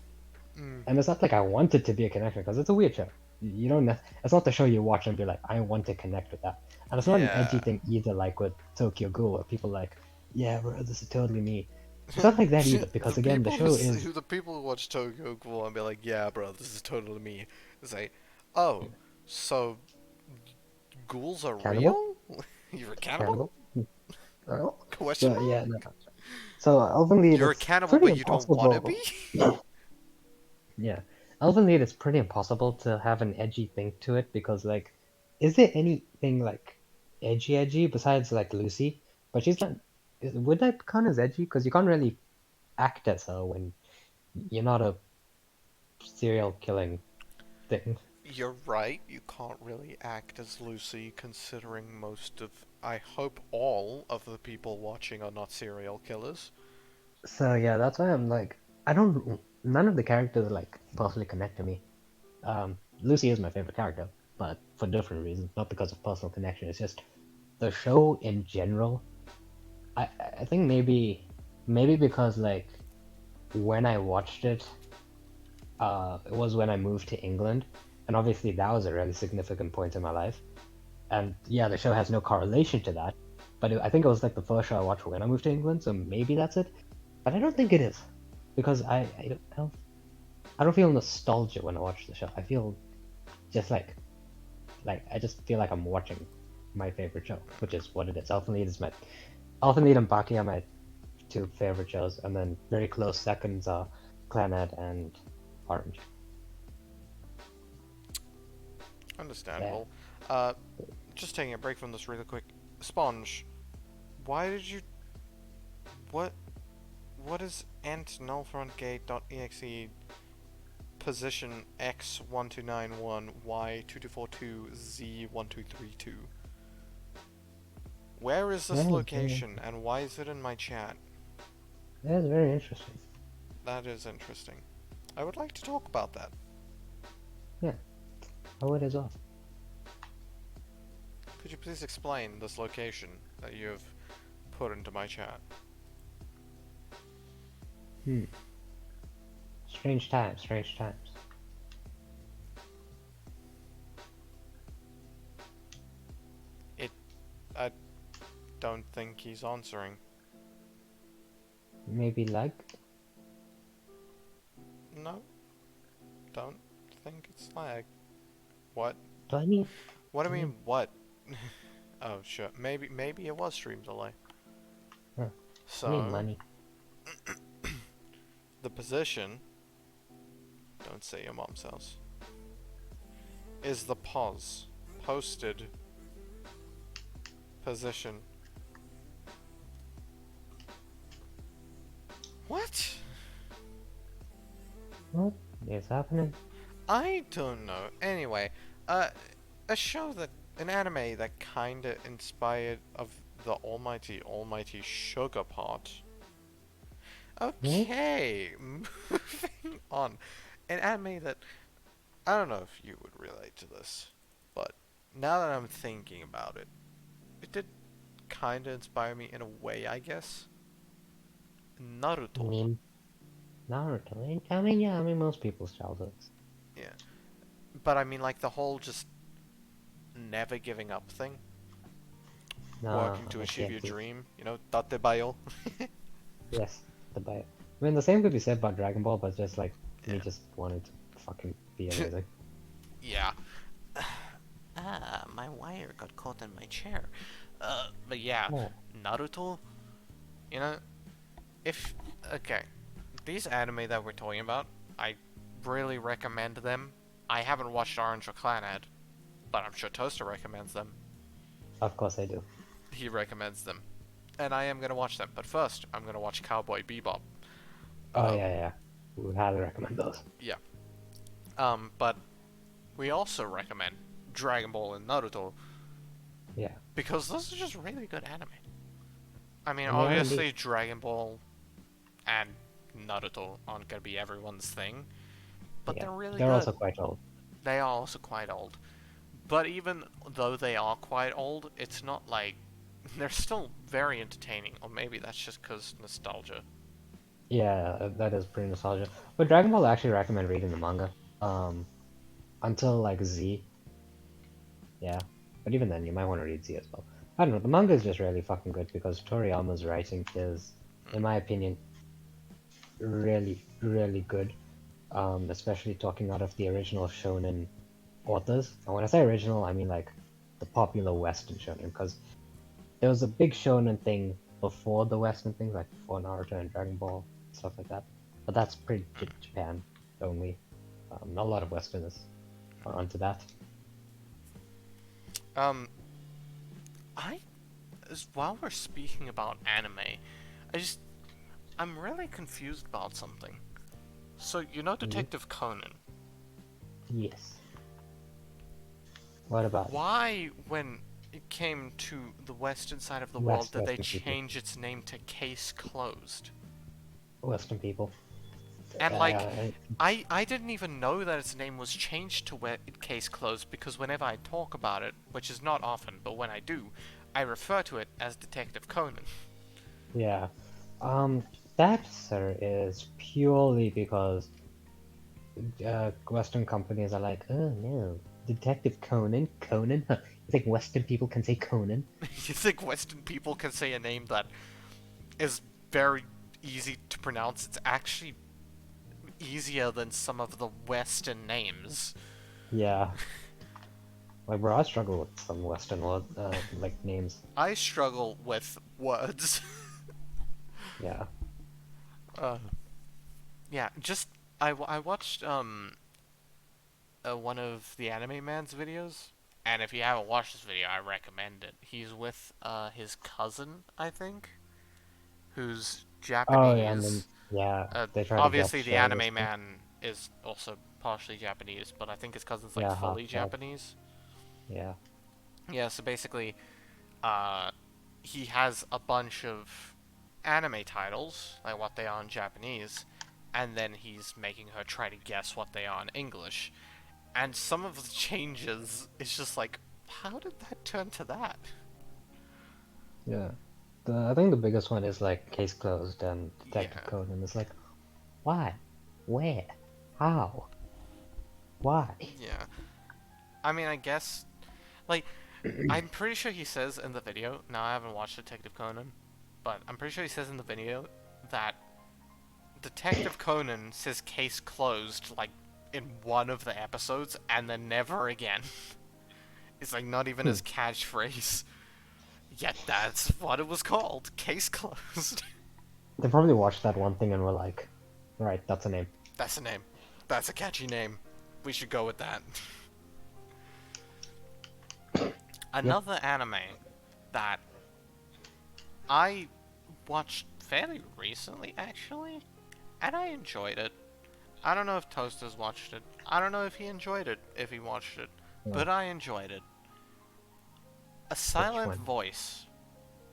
Mm, And it's not like I want it to be a connection because it's a weird show. You don't. It's not the show you watch and be like, I want to connect with that. And it's not an edgy yeah. thing either, like with Tokyo Ghoul, where people like, yeah, bro, this is totally me. It's not like that either because again, the show is The people who watch Tokyo Ghoul and be like, yeah, bro, this is totally me. Say, oh, so ghouls are cannibal, real? You're a cannibal? cannibal. Oh. Question So yeah, mark? no. So Elven Lied, You're a it's cannibal, pretty but you don't want to be? impossible. Yeah, Elven Lied is pretty impossible to have an edgy thing to it because like, is there anything like edgy besides like Lucy? But she's not. Would that count as edgy? Because you can't really act as her when you're not a serial killing thing. You're right, you can't really act as Lucy considering most of, I hope all of the people watching are not serial killers. So yeah, that's why I'm like, I don't. None of the characters like personally connect to me. Lucy is my favorite character, but for different reasons, not because of personal connection. It's just the show in general. I think maybe because like when I watched it, it was when I moved to England, and obviously that was a really significant point in my life. And yeah, the show has no correlation to that, but I think it was like the first show I watched when I moved to England, so maybe that's it. But I don't think it is because I don't feel nostalgia when I watch the show. I feel just like I just feel like I'm watching my favorite show, which is what it is. Elfen Lied and Baki are my two favorite shows, and then very close seconds are Clannad and Orange. Yeah. Understandable. Just taking a break from this really quick. Sponge, why did you. What. What is ent nullfrontgate.exe position x1291 y2242 z1232? Where is this location and why is it in my chat? That's very interesting. That is interesting. I would like to talk about that. Yeah, I would as well. Could you please explain this location that you have put into my chat? Hmm. Strange times, strange times. I don't think he's answering. Maybe like No, don't think it's lag. What? do I need What do do you I need mean, what? Oh, sure. Maybe it was stream delay. huh, I need So, money. the position, don't say your mom's house, is the pos, posted position. What? What is happening? I don't know. Anyway, a show that, an anime that kinda inspired of the almighty Sugar Pot. Hmm? Okay, moving on. An anime that, I don't know if you would relate to this, but now that I'm thinking about it, it did kinda inspire me in a way, I guess. I Naruto. mean Naruto. I mean yeah, I mean most people's childhoods. Yeah. But I mean, like, the whole just never giving up thing. Nah, Working to I achieve can't your do. dream, tate bayo. Yes, the bio. I mean the same could be said about Dragon Ball, but just like me Yeah. just wanted to fucking be amazing. Yeah. My wire got caught in my chair. But yeah, Oh. Naruto, you know, if, okay, these anime that we're talking about, I really recommend them. I haven't watched Orange or Clannad, but I'm sure Toaster recommends them. Of course I do. He recommends them. And I am gonna watch them, but first, I'm gonna watch Cowboy Bebop. Oh Um, yeah. We would highly recommend those. yeah. But we also recommend Dragon Ball and Naruto, Yeah, because those are just really good anime. I mean, and they are indeed. obviously Dragon Ball and Naruto aren't gonna be everyone's thing, but Yeah, they're really they're good. also quite old. They are also quite old. But even though they are quite old, it's not like they're still very entertaining. Or maybe that's just because nostalgia. Yeah, that is pretty nostalgic. But Dragon Ball, I actually recommend reading the manga. Um, until like Z, yeah. But even then, you might want to read Z as well. I don't know. The manga is just really fucking good because Toriyama's writing is, in my opinion, really, really good. Especially talking out of the original shonen authors. And when I say original, I mean like the popular Western shonen, because there was a big shonen thing before the Western things, like before Naruto and Dragon Ball, stuff like that. But that's pretty Japan only. Not a lot of Westerners are onto that. Um, I as while we're speaking about anime, I just I'm really confused about something. So you know Mhm. Detective Conan. Yes. What about it? Why, when it came to the western side of the world, did they Western people. change its name to Case Closed? Western people. And like, Uh, I didn't even know that its name was changed to Case Closed because whenever I talk about it, which is not often, but when I do, I refer to it as Detective Conan. yeah. Um, that, sir, is purely because Western companies are like, oh no, Detective Conan, Conan. Huh. You think Western people can say Conan? You think Western people can say a name that is very easy to pronounce? It's actually easier than some of the Western names. Yeah, like bro, I struggle with some Western word, like names. I struggle with words. Yeah. uh, yeah, just I watched one of the Anime Man's videos, and if you haven't watched this video, I recommend it. He's with his cousin, I think, who's Oh yeah, and then Japanese. yeah, they try to get Obviously, the shows or Anime something. Man is also partially Japanese, but I think his cousin's like Yeah, half fully half. Japanese. Yeah. Yeah, so basically, uh, he has a bunch of anime titles, like what they are in Japanese, and then he's making her try to guess what they are in English. And some of the changes, it's just like, how did that turn to that? Yeah. I think the biggest one is like Case Closed and Detective Yeah, Conan. It's like, why? Where? How? Why? yeah. I mean, I guess, like, I'm pretty sure he says in the video, now I haven't watched Detective Conan, but I'm pretty sure he says in the video that Detective Conan says case closed, like, in one of the episodes, and then never again. It's like not even Hmm. his catchphrase. Yet that's what it was called. Case closed. They probably watched that one thing and were like, right, that's a name. That's a name. That's a catchy name. We should go with that. Yep. Another anime that I watched fairly recently, actually, and I enjoyed it. I don't know if Toasters watched it. I don't know if he enjoyed it, if he watched it, Oh, but I enjoyed it. A which Silent one? Voice.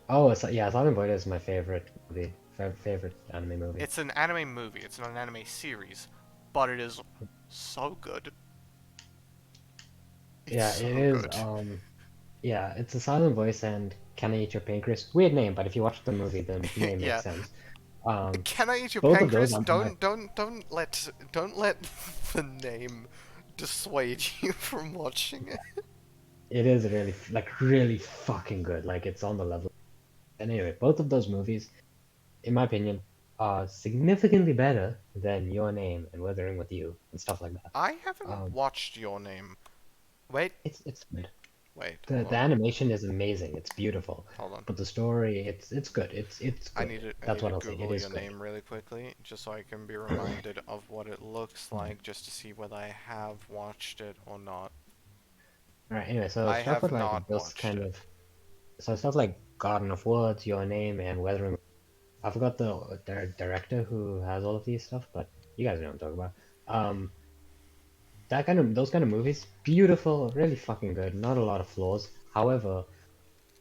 Oh, yeah, Silent Void is my favorite movie. Favorite anime movie. It's an anime movie, it's not an anime series, but it is so good. It's Yeah, it so is. good. Yeah, it's a Silent Voice and Can I Eat Your Pancreas? Weird name, but if you watch the movie, the name makes Yeah. sense. Um, Can I eat your both of those pancreas? are my. Don't let the name dissuade you from watching it. It is really like really fucking good. Like it's on the level. And anyway, both of those movies, in my opinion, are significantly better than Your Name and Weathering with You and stuff like that. I haven't Um, watched Your Name. Wait, it's good. wait, The hold on, animation is amazing. It's beautiful, hold on. but the story, it's good. It's I good. need to I That's need what to I'll say. It Google is your good. name really quickly, just so I can be reminded of what it looks Alright. like, just to see whether I have watched it or not. Alright, anyway, so I stuff have with like not those watched kind it. of so stuff like Garden of Words, Your Name, and Weathering. I forgot the director who has all of these stuff, but you guys know what I'm talking about. Um, those kind of movies, beautiful, really fucking good. Not a lot of flaws. However,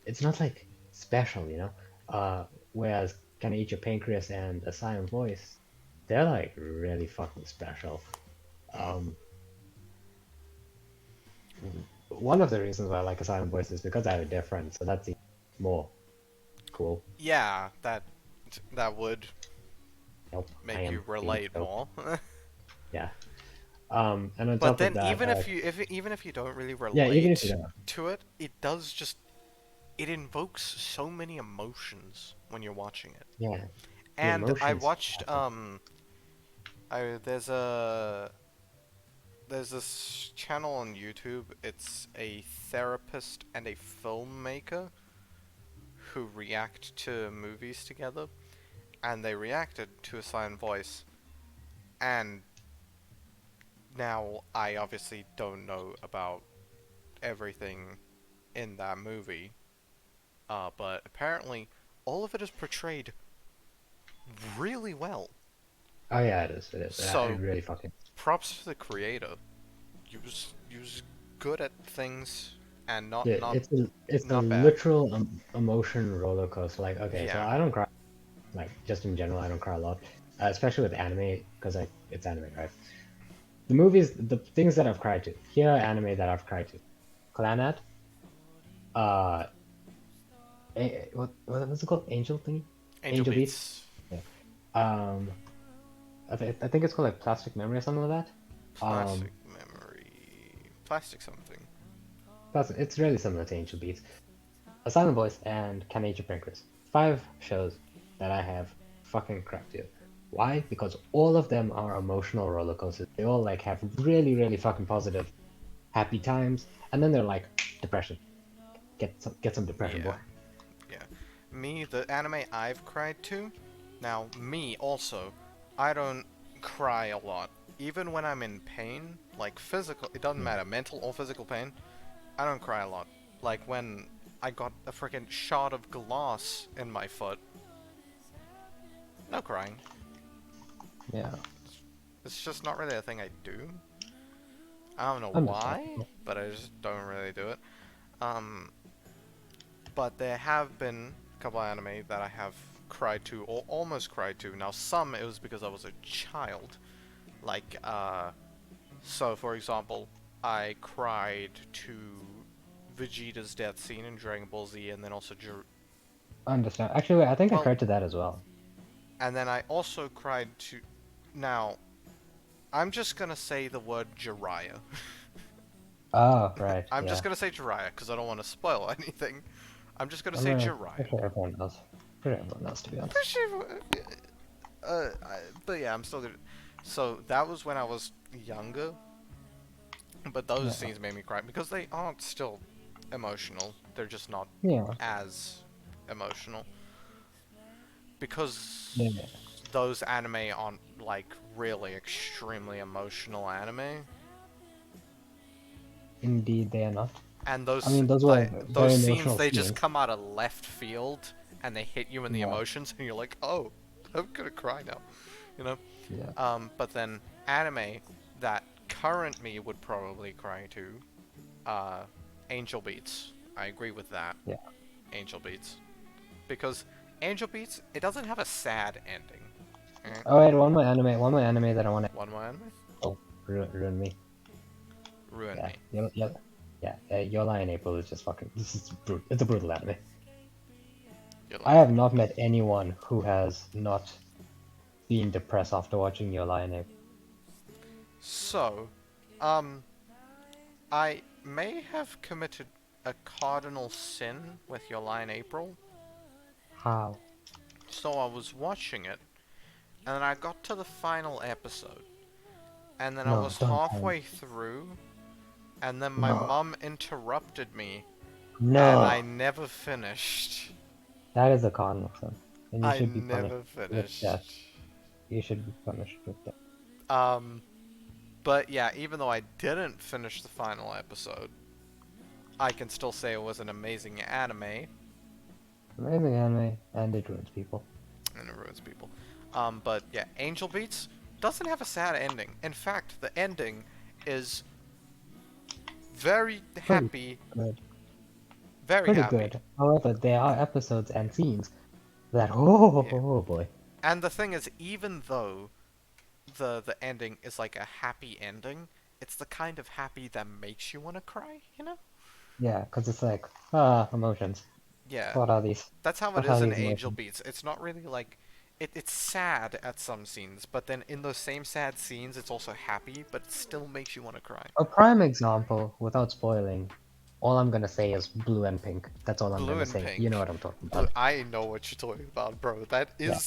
it's not like special, you know. Whereas Can I Eat Your Pancreas and A Silent Voice, they're like really fucking special. Mm. Um, one of the reasons why I like A Silent Voice is because I have a deaf friend, so that's even more cool. Yeah, that would Nope, I make you am being relate stoked. more. Yeah. And on But top of then that, even if you don't really yeah, even if you relate don't, to it, it does just it invokes so many emotions when you're watching it. yeah, the And I emotions watched matter. I there's this channel on YouTube. It's a therapist and a filmmaker who react to movies together, and they reacted to A Silent Voice. And now I obviously don't know about everything in that movie, but apparently all of it is portrayed really well. Oh yeah, it is. It is. It So really fucking. props to the creator. He was good at things and not Yeah, not it's a not bad. literal emotion roller coaster. Like, okay, so Yeah. I don't cry. Like, just in general, I don't cry a lot, especially with anime because like it's anime, right? The movies, the things that I've cried to. Here are anime that I've cried to. Clannad, uh, what was it called? Angel thingy? Angel Angel Beats? Beats. Yeah. Um, I think it's called like Plastic Memory or something like that. Plastic memory. Plastic something. It's really similar to Angel Beats. A Silent Voice and Can I Eat Your Pancreas. Five shows that I have fucking cried to. Why? Because all of them are emotional roller coasters. They all like have really, really fucking positive, happy times, and then they're like depression. Get some depression, Yeah. boy. Yeah. Me, the anime I've cried to. Now, me also. I don't cry a lot. Even when I'm in pain, like physical, it doesn't Yeah. matter, mental or physical pain, I don't cry a lot. Like when I got a freaking shot of glass in my foot, no crying. Yeah. It's just not really a thing I do. I don't know why, Understandable. but I just don't really do it. Um, but there have been a couple anime that I have cried to or almost cried to. Now, some it was because I was a child. Like, so for example, I cried to Vegeta's death scene in Dragon Ball Z, and then also Understand. Actually, wait, I think I well, cried to that as well. and then I also cried to. Now, I'm just gonna say the word Jiraiya. Oh, right. I'm just Yeah. gonna say Jiraiya because I don't want to spoil anything. I'm just gonna I'm say pretty Jiraiya. sure everyone knows. Pretty everyone knows, to be honest. Pretty sure, but yeah, I'm still gonna. So that was when I was younger, but those Yeah. scenes made me cry because they aren't still emotional. They're just not Yeah. as emotional because Yeah. those anime aren't like really extremely emotional anime, Indeed, they are not. and I mean, those were those very scenes emotional they just scenes. come out of left field and they hit you in the Yeah. emotions, and you're like, oh, I'm gonna cry now, you know. Yeah. But then anime that current me would probably cry to, uh, Angel Beats. I agree with that. Yeah. Angel Beats. Because Angel Beats, it doesn't have a sad ending. Eh? Oh wait, one more anime that I want to. One more anime? Oh, ruin me. Ruin Yeah, me. Your Lie in April is just fucking. This is brutal. It's a brutal anime. You're I lying. have not met anyone who has not been depressed after watching Your Lie in April. So, um, I may have committed a cardinal sin with Your Lie in April. How? So I was watching it, and then I got to the final episode, and then I No, was don't tell me. halfway through, and then my No, mum interrupted me, and I no. never finished. That is a cardinal sin, and you I should be punished never with death. finished. You should be punished with death. Um, but yeah, even though I didn't finish the final episode, I can still say it was an amazing anime, Amazing anime, and it ruins people. and it ruins people. But yeah, Angel Beats doesn't have a sad ending. In fact, the ending is very Pretty happy, good. very Pretty happy. good. However, there are episodes and scenes that oh, Yeah. oh boy. And the thing is, even though the ending is like a happy ending, it's the kind of happy that makes you want to cry, you know? Yeah, because it's like emotions. Yeah. What are these? That's how it What are is in these Angel emotions? Beats. It's not really like it's sad at some scenes, but then in those same sad scenes it's also happy, but it still makes you want to cry. A prime example, without spoiling, all I'm gonna say is blue and pink. That's all I'm Blue gonna and say. You know Pink. what I'm talking Blue, about. I know what you're talking about, bro. Yeah,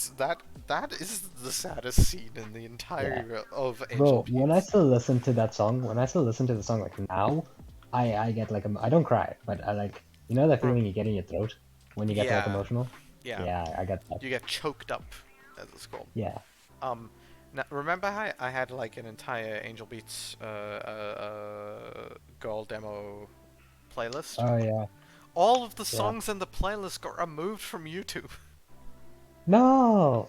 That is the saddest scene in the yeah. entire of Angel Bro, when I Beats. still listen to that song, when I still listen to the song like now, I get like I don't cry, but I like you know that Bro, feeling you get in your throat when you get like yeah, emotional? yeah. Yeah, I get that. You get choked up, as it's called. Yeah. Um, Now, remember how I had like an entire Angel Beats girl demo playlist? Oh yeah. All of the Yeah. songs in the playlist got removed from YouTube. No.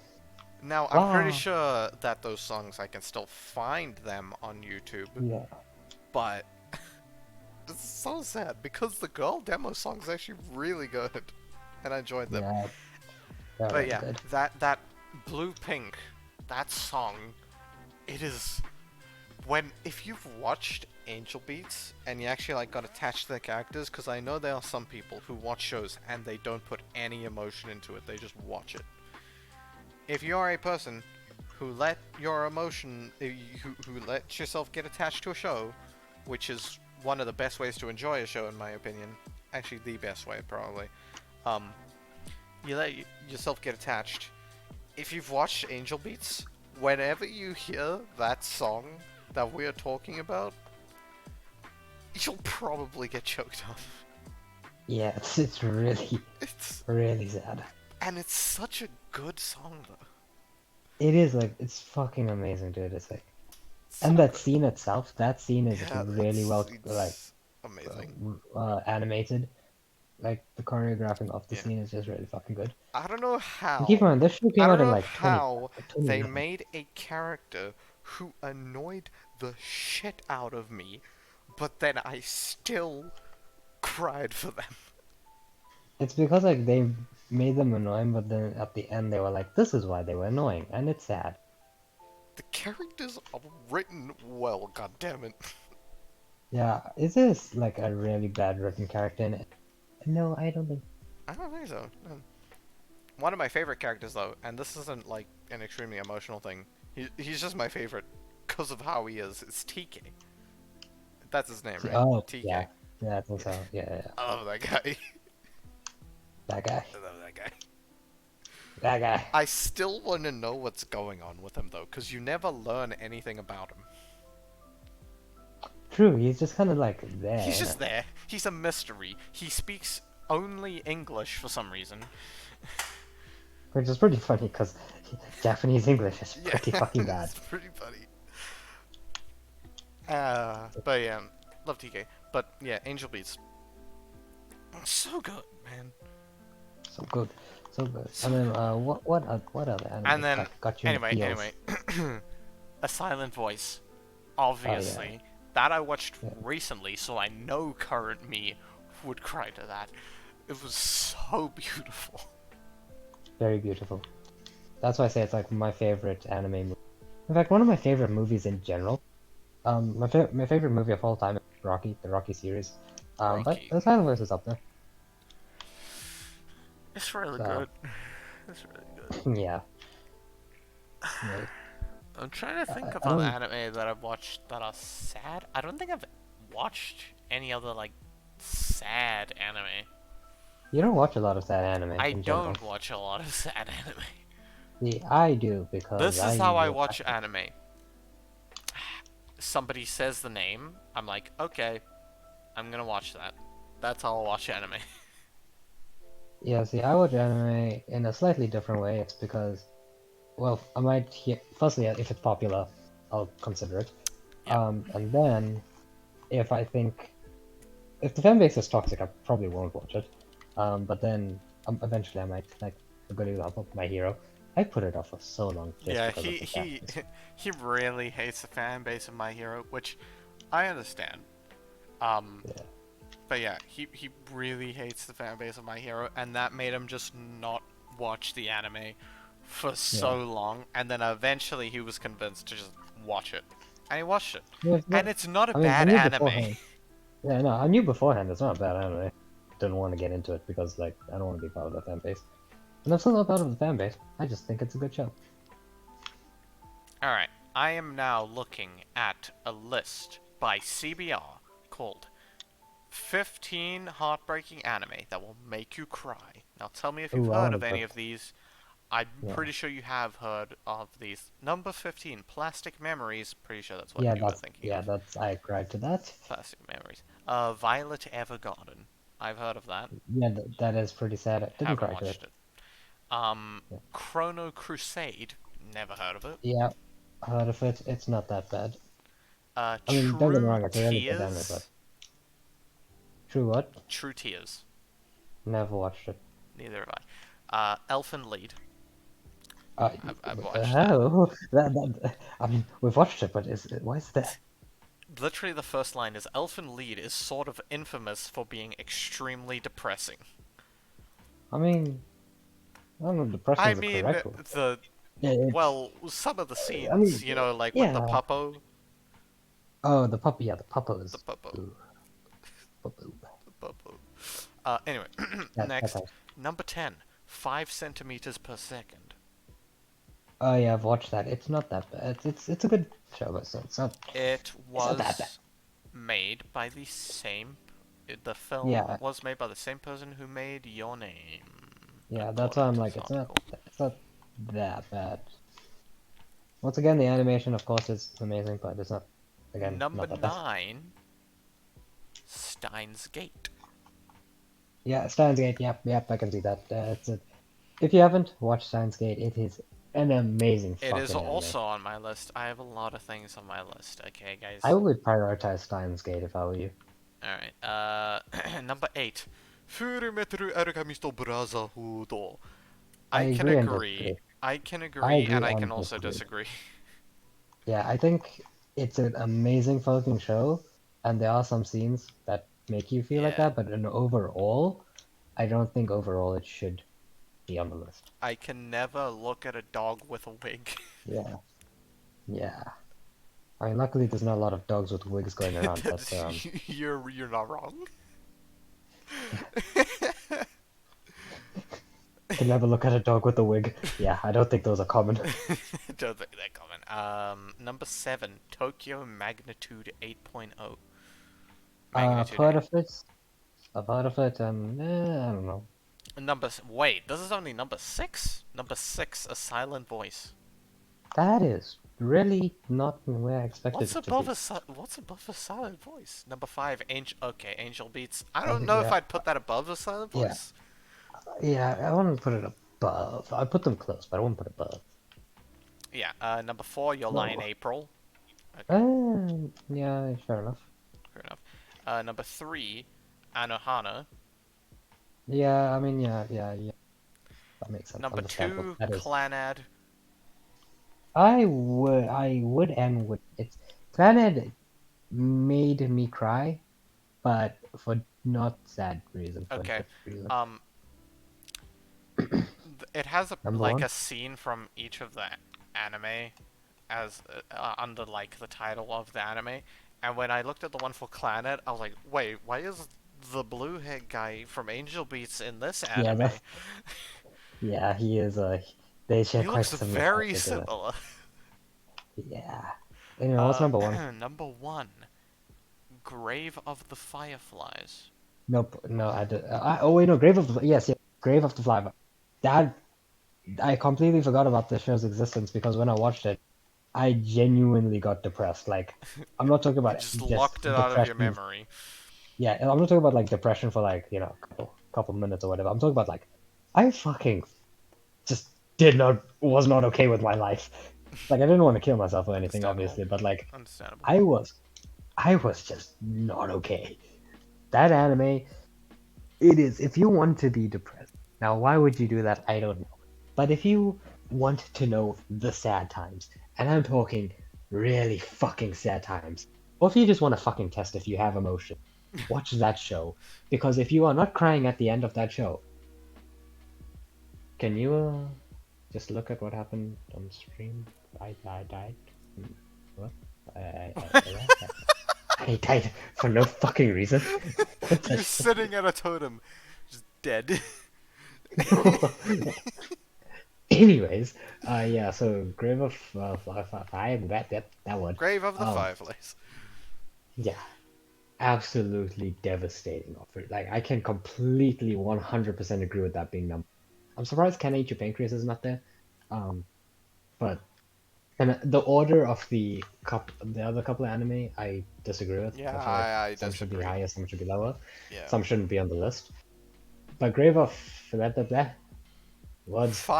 Now, I'm pretty Wow. sure that those songs I can still find them on YouTube, Yeah. but it's so sad because the girl demo song's actually really good, and I enjoyed them. Yeah. They're But really yeah, good. that Blue Pink, that song, it is when if you've watched Angel Beats and you actually like got attached to the characters, because I know there are some people who watch shows and they don't put any emotion into it, they just watch it. If you are a person who let your emotion, who let yourself get attached to a show, which is one of the best ways to enjoy a show in my opinion, actually the best way probably, um, you let yourself get attached. If you've watched Angel Beats, whenever you hear that song that we are talking about, you'll probably get choked up. Yeah, it's really, It's really sad. and it's such a good song though. It is like it's fucking amazing, dude. It's like, It's and so that good. scene itself, that scene is Yeah, really well like it's amazing. animated. Like the choreographing of the Yeah. scene is just really fucking good. I don't know And keep in how. mind, this show I came don't out in know like 20, how they 2011. made a character who annoyed the shit out of me, but then I still cried for them. It's because like they made them annoying, but then at the end they were like, this is why they were annoying, and it's sad. The characters are written well, goddammit. Yeah, is this like a really bad written character in it? No, I don't think. I don't think so. No. One of my favorite characters, though, and this isn't like an extremely emotional thing. He's just my favorite because of how he is. It's TK. That's his name, right? Oh, TK. yeah, yeah, I think Yeah. so. Yeah, yeah, I love that guy. that guy, I love that guy. that guy. I still want to know what's going on with him, though, because you never learn anything about him. True, he's just kind of like there, He's isn't just it? there. He's a mystery. He speaks only English for some reason. Which is pretty funny because Japanese English is Yeah, pretty fucking bad. it's pretty funny. But yeah, love TK. But yeah, Angel Beats. So good, man. So good, so good. So And then good. what other And animes then, got you in the anyway, feels? anyway, A Silent Voice, Oh yeah, obviously. That I watched yeah, recently, so I know current me would cry to that. It was so beautiful. very beautiful. That's why I say it's like my favorite anime movie. In fact, one of my favorite movies in general. My favorite movie of all time is Rocky, the Rocky series. But Rocky. The Silent Voice is up there. It's really So good. It's really good. yeah, like I'm trying to think of I other don't. anime that I've watched that are sad. I don't think I've watched any other like sad anime. You don't watch a lot of sad anime I in general. don't watch a lot of sad anime. See, I do because This is I how I will. watch anime. Somebody says the name, I'm like, okay, I'm gonna watch that. That's how I watch anime. Yeah, see, I watch anime in a slightly different way. It's because, well, I might hear. Firstly, if it's popular, I'll consider it. Yeah. And then if I think if the fan base is toxic, I probably won't watch it. But then eventually I might. Like a good example, My Hero. I put it off for so long just Yeah, because of the fan base. he really hates the fan base of My Hero, which I understand. Um, Yeah, but yeah, he really hates the fan base of My Hero, and that made him just not watch the anime for yeah. so long, and then eventually he was convinced to just watch it, and he watched it, Yeah, it's and not, it's not a I mean, I bad knew anime. beforehand. Yeah, no, I knew beforehand it's not a bad anime. Didn't want to get into it because, like, I don't want to be part of the fan base. And I'm still not part of the fan base. I just think it's a good show. Alright, I am now looking at a list by CBR called 15 Heartbreaking Anime That Will Make You Cry. Now tell me if you've Ooh, I heard want of to any go. of these. I'm Yeah, pretty sure you have heard of these. Number 15, Plastic Memories. Pretty sure that's what yeah, you were thinking of. that's I cried to that. Plastic Memories. Violet Evergarden. I've heard of that. Yeah, that is pretty sad. I didn't Haven't cry to watched it. it. Yeah, Chrono Crusade. Never heard of it. yeah, heard of it. It's not that bad. I mean, don't get me True wrong, it's a really good anime, but Tears. true what? True Tears. Never watched it. Neither have I. Elfen Lied. Uh, I've watched that. oh, I mean, we've watched it, but why is that? Literally, the first line is Elfen Lied is sort of infamous for being extremely depressing. I mean, I don't know if I depression's the mean, correct word. the Yeah, well, some of the I mean, scenes, like with the yeah. puppo, Oh, the puppy, yeah, the the puppos. puppo, Ooh, puppoo. the puppo. Anyway, That next, sounds. number 10, 5 centimeters per second. Oh yeah, I've watched that. It's not that bad. It's a good show, but It it's not that bad. was made by the same. The film Yeah, was made by the same person who made Your Name, yeah. That's why according I'm to like, this article. it's not that bad. Once again, the animation, of course, is amazing, but it's not, again, Number not that bad. 9, Steins Gate. Yeah, Steins Gate. Yep, yep. I can see that. If you haven't watched Steins Gate, it is an amazing It is fucking anime. also on my list. I have a lot of things on my list. Okay, I guys. would prioritize Steins Gate if I were you. Alright, number 8. Fullmetal Alchemist Brotherhood. I I can agree and agree. disagree. I can I agree, and agree I can and also disagree. disagree. Yeah, I think it's an amazing fucking show, and there are some scenes that make you feel like Yeah, that, but in overall, I don't think overall it should be on the list. I can never look at a dog with a wig. Yeah, yeah. I mean, luckily there's not a lot of dogs with wigs going around, but You're not wrong. can never look at a dog with a wig. Yeah, I don't think those are common. Don't think they're common. Number 7, Tokyo Magnitude 8.0. I've Magnitude heard 8. of it. I've heard of it, and I don't know. Wait, this is only number 6? Number 6, A Silent Voice. That is really not where I expected it to be. What's above a silent voice? Number 5, Angel. Okay, Angel Beats. I don't Okay, know if yeah, I'd put that above a silent yeah, voice. yeah. I wouldn't put it above. I put them close, but I wouldn't put it above. Yeah. Number 4, Your Lie in No. April. Okay, Yeah, fair enough. fair enough. Number 3, Anohana. Yeah, I mean, yeah. That makes sense. Number Understandable. 2, That is. Clanad. I would, and would. It's Planet made me cry, but for not sad reason, for a Okay. different reason. Um, it has Number like one. a scene from each of the anime as under like the title of the anime. And when I looked at the one for Clannad, I was like, wait, why is the blue head guy from Angel Beats in this Yeah, anime? yeah, he is. They share He quite looks similar very character design. similar. Yeah. Anyway, what's number one? Number 1, Grave of the Fireflies. Nope. No, I did. Oh wait, no. Grave of the yes, yes. Grave of the Fly. That I completely forgot about the show's existence because when I watched it, I genuinely got depressed. Like, I'm not talking You about just just locked it out of your depression. memory. Yeah, and I'm not talking about like depression for like, a couple minutes or whatever. I'm talking about like, I fucking just was not okay with my life. Like, I didn't want to kill myself or anything, Understandable. obviously, but like, Understandable. I was, I was just not okay. That anime, it is, if you want to be depressed, now why would you do that? I don't know. But if you want to know the sad times, and I'm talking really fucking sad times, Or if you just want to fucking test if you have emotion, watch that show. Because if you are not crying at the end of that show, can you just look at what happened on stream? I died. Hmm, what? I died for no fucking reason. What You're the sitting at a totem, just dead. Anyways, yeah. So Grave of Fire, that one. Grave of the Um, Fireplace. yeah, absolutely devastating offer. Like I can completely 100% agree with that being number. I'm surprised Can I Eat Your Pancreas is not there. Um, but and the order of the other couple of anime, I disagree with. Yeah, I feel like I some should be disagree. higher, some should be lower, Yeah. some shouldn't be on the list. But Grave of blah, blah, blah, words.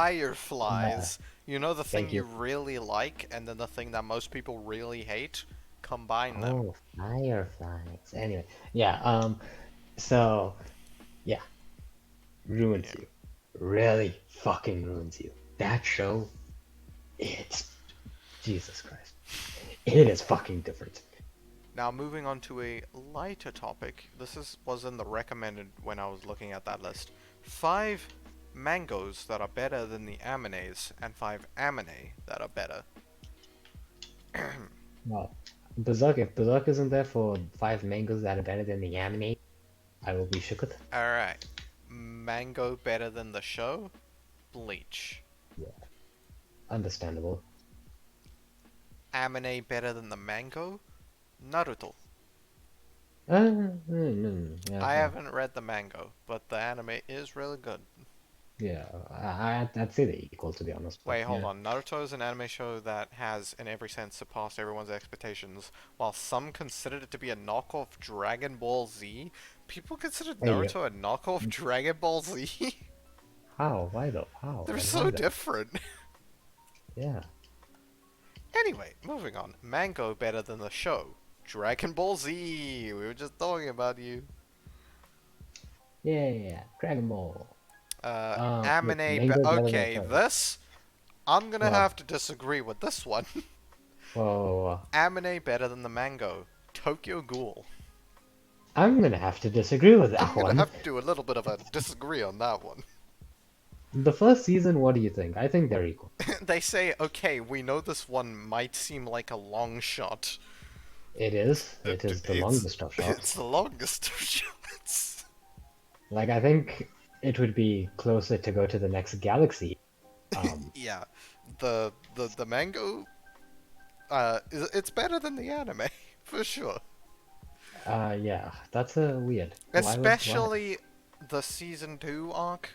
Uh, Fireflies. You know the thing thank you you. really like, and then the thing that most people really hate? Combine them. Oh, fireflies. Anyway, yeah. So yeah, ruins Yeah. you. Really fucking ruins you. That show, it's Jesus Christ. It is fucking different. Now moving on to a lighter topic. Was in the recommended when I was looking at that list. 5 mangoes that are better than the amines, and 5 amine that are better. Well, Berserk, if Berserk isn't there for 5 mangoes that are better than the anime, I will be shooketh. Alright. Mango better than the show? Bleach. Yeah, understandable. Amine better than the mango? Naruto. Yeah, I well, haven't read the mango, but the anime is really good. yeah, I'd say they're equal to be honest, but Wait, hold yeah. on. Naruto is an anime show that has, in every sense, surpassed everyone's expectations. While some considered it to be a knockoff Dragon Ball Z, people considered Hey, Naruto a knockoff Dragon Ball Z? how? Why though? How? They're And why so though? different. Yeah, Anyway, moving on. Mango better than the show. Dragon Ball Z! We were just talking about you. yeah, Dragon Ball. Wait, mango better than Okay, show. this. I'm gonna Well, have to disagree with this one. well, Amine better than the mango. Tokyo Ghoul. I'm gonna have to disagree with I'm that gonna one. have to do a little bit of a disagree on that one. The first season, what do you think? I think they're equal. They say, okay, we know this one might seem like a long shot. It is. It is the It's longest of it's shots. the longest of shots. Like I think it would be closer to go to the next galaxy. Um, Yeah, the mango, it's better than the anime for sure. yeah, that's a weird. Why? Especially the season 2 arc,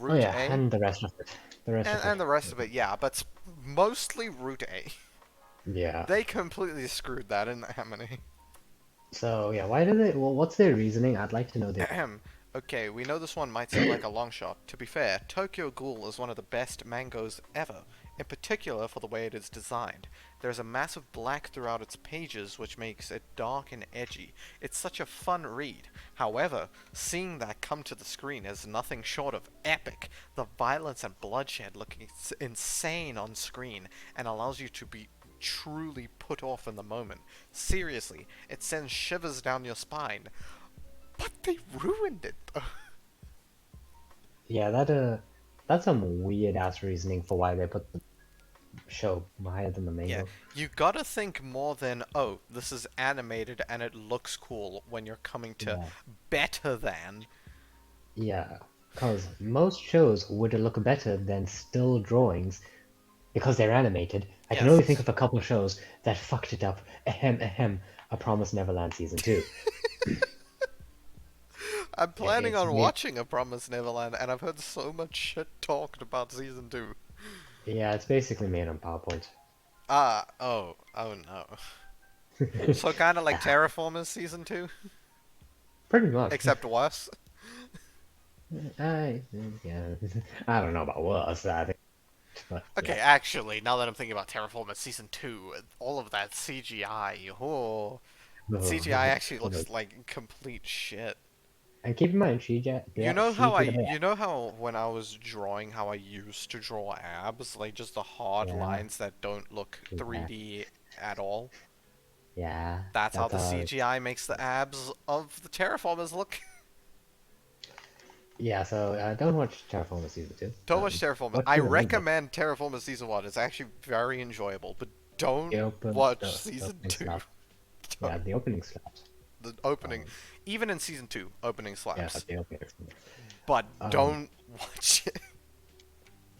Oh Route yeah, A, and the rest of it. The rest of it. and the rest of it. Yeah, but mostly Route A. Yeah. They completely screwed that in the anime. So yeah, why do they? Well, what's their reasoning? I'd like to know their. Ahem. Okay, we know this one might seem like a long shot. To be fair, Tokyo Ghoul is one of the best mangoes ever, in particular for the way it is designed. There is a massive black throughout its pages which makes it dark and edgy. It's such a fun read. However, seeing that come to the screen is nothing short of epic. The violence and bloodshed look insane on screen and allows you to be truly put off in the moment. Seriously, it sends shivers down your spine. But they ruined it though. Yeah, that's some weird ass reasoning for why they put the show higher than the Yeah, mango. you gotta think more than, oh, this is animated and it looks cool when you're coming to Yeah, better than. yeah, because most shows would look better than still drawings because they're animated. I can only think Yes. of a couple shows that fucked it up. Ahem, ahem. A Promise Neverland season two. I'm planning It's on weird. watching A Promise Neverland and I've heard so much shit talked about season 2. Yeah, it's basically made on PowerPoint. Oh no. So kinda like Ah, Terraformers season 2, pretty much. except worse. I yeah, I don't know about worse. I think, but Okay, yeah. actually, now that I'm thinking about Terraformers season 2, all of that CGI, oh, CGI actually looks like complete shit. And keep in mind, You yeah, know how CG, you know how when I was drawing how I used to draw abs, like just the hard yeah, lines that don't look yeah, 3D at all? Yeah, That's how that's the how. CGI makes the abs of the terraformers look. Yeah, so don't watch Terraformers Season 2. Don't watch Terraformers. Watch I Season 1 though. recommend Terraformers Season 1. It's actually very enjoyable, but don't watch The Season opening 2. slaps. Don't. Yeah, the opening slaps. The opening, Um, even in Season 2, opening yeah, slaps. the opening slaps. But Um, don't watch it.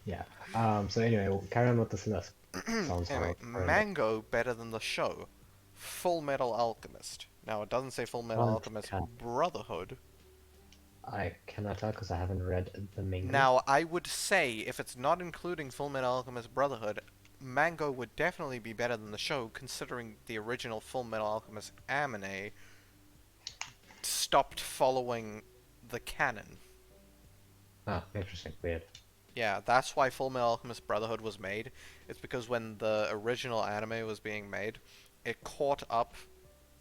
yeah. So anyway, we'll carry on with this list. Sounds Anyway, horrendous. Mango better than the show. Full Metal Alchemist. Now, it doesn't say Full Metal Can't, Alchemist can't. Brotherhood. I cannot tell because I haven't read the manga. Now, I would say, if it's not including Full Metal Alchemist Brotherhood, Mango would definitely be better than the show, considering the original Full Metal Alchemist anime stopped following the canon. Ah, interesting. Weird. Yeah, that's why Full Metal Alchemist Brotherhood was made. It's because when the original anime was being made, it caught up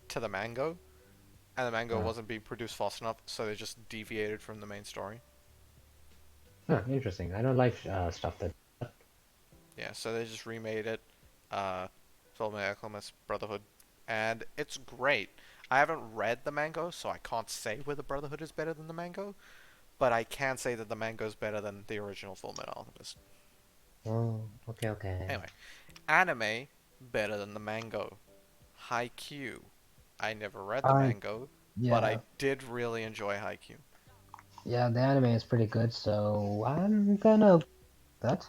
to the manga, and the manga Ah, wasn't being produced fast enough, so they just deviated from the main story. Interesting. I don't like stuff that. Yeah, so they just remade it, Full Metal Alchemist Brotherhood, and it's great. I haven't read the manga, so I can't say whether Brotherhood is better than the manga, but I can say that the manga is better than the original Full Metal Alchemist. Oh, okay, okay. Anyway, anime better than the manga. Haikyuu. I never read the I manga, but I yeah, did really enjoy Haikyuu. yeah. The anime is pretty good, so I'm gonna bet.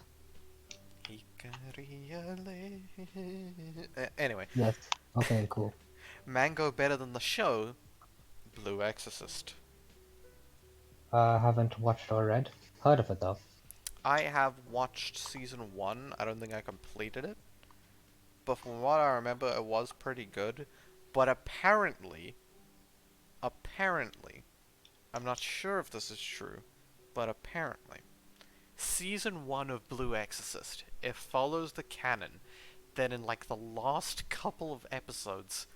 Anyway, Yes. Okay, cool. manga better than the show. Blue Exorcist. Haven't watched or read. Heard of it though. I have watched season 1. I don't think I completed it, but from what I remember, it was pretty good. But apparently, I'm not sure if this is true, but apparently, season 1 of Blue Exorcist, it follows the canon. Then in like the last couple of episodes,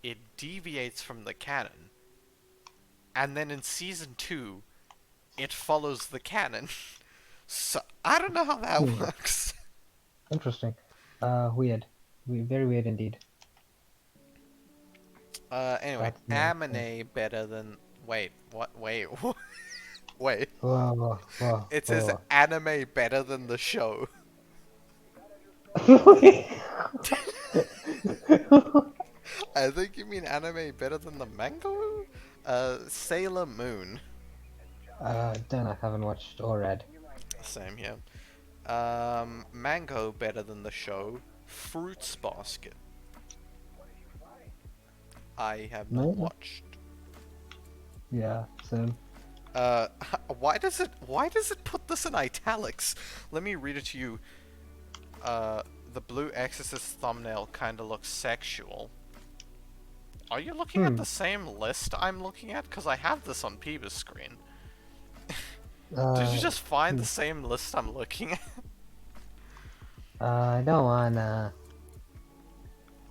it deviates from the canon. And then in season 2, it follows the canon. So I don't know how that Hmm. works. Interesting. Weird. Very weird indeed. Anyway, That's nice. Amine better than. Wait, what? Wait, wait. Whoa, whoa, It says whoa. anime better than the show. I think you mean anime better than the manga? Sailor Moon. Then I haven't watched or read. Same here. Mango better than the show. Fruits Basket. I have not No? watched. Yeah, same. Uh, why does it put this in italics? Let me read it to you. The Blue Exorcist thumbnail kinda looks sexual. Are you looking at Hmm. the same list I'm looking at? Because I have this on Peeba's screen. Did you Uh, just find hmm. the same list I'm looking at? I don't wanna.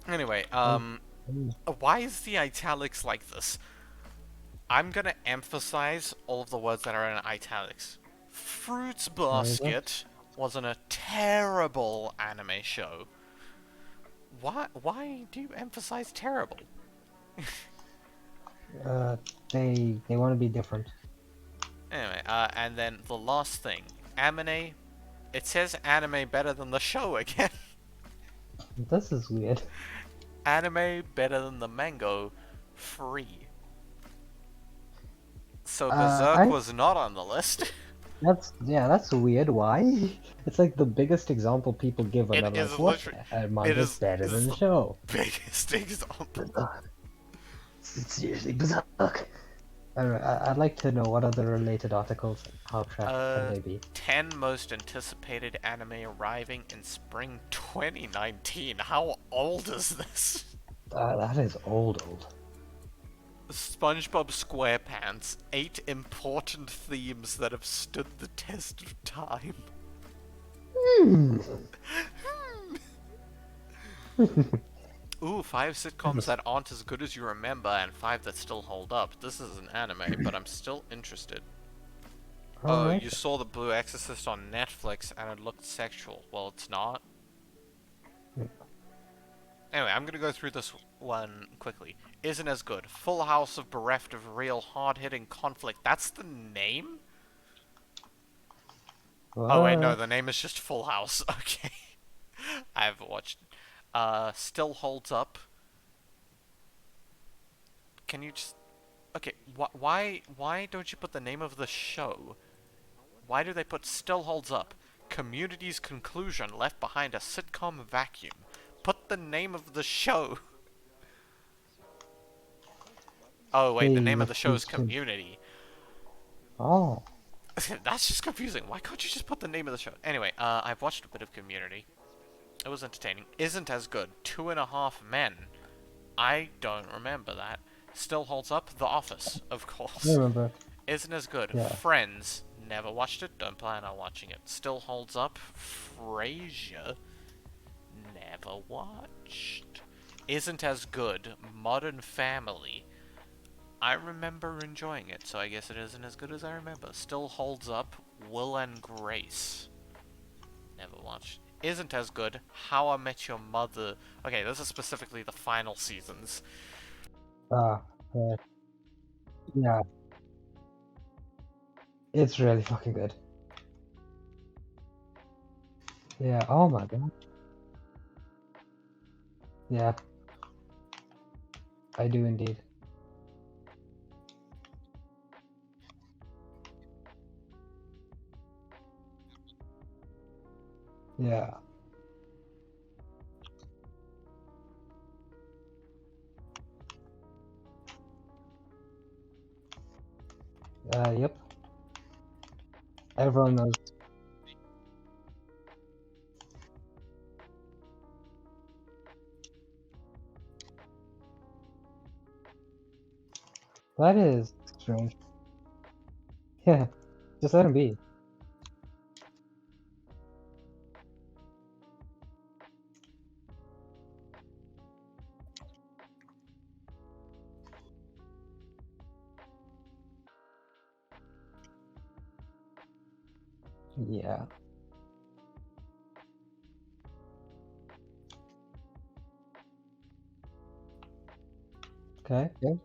Anyway, Um, hmm. why is the italics like this? I'm gonna emphasize all of the words that are in italics. Fruits What is it? Basket wasn't a terrible anime show. Why do you emphasize terrible? Uh, they want to be different. Anyway, and then the last thing, anime. It says anime better than the show again. This is weird. Anime better than the manga, free. So Uh, Berserk I was not on the list. that's weird. Why? It's like the biggest example people give when It they're is like, "What literally, it manga's better is than the the show?" biggest example. Berserk. It's seriously Berserk. I'd like to know what are the related articles and how trash can Uh, they be. 10 most anticipated anime arriving in spring 2019. How old is this? That is old. SpongeBob SquarePants. 8 important themes that have stood the test of time. Hmm. Ooh, 5 sitcoms that aren't as good as you remember, and 5 that still hold up. This is an anime, but I'm still interested. All Oh, right. you saw The Blue Exorcist on Netflix and it looked sexual. Well, it's not. Anyway, I'm gonna go through this one quickly. Isn't as good. Full House of Bereft of Real Hard-Hitting Conflict. That's the name? Oh wait, no, What? the name is just Full House. Okay. I haven't watched it. Still Holds Up. Can you just... Okay, why don't you put the name of the show? Why do they put Still Holds Up? Community's conclusion left behind a sitcom vacuum. Put the name of the show. Oh wait, the Hey, name of what the show is is to... Community. Oh. That's just confusing. Why can't you just put the name of the show? Anyway, I've watched a bit of Community. It was entertaining. Isn't as good. 2.5 Men. I don't remember that. Still holds up. The Office, of I course. remember. Isn't as good. Yeah. Friends. Never watched it. Don't plan on watching it. Still holds up. Frasier. Never watched. Isn't as good. Modern Family. I remember enjoying it, so I guess it isn't as good as I remember. Still holds up. Will and Grace. Never watched. Isn't as good. How I Met Your Mother. Okay, this is specifically the final seasons. Yeah. Yeah. It's really fucking good. Yeah. Oh my god. Yeah. I do indeed. Yeah. Yep. Everyone knows. That is strange. Yeah. Just let him be. Yeah. Okay. Good.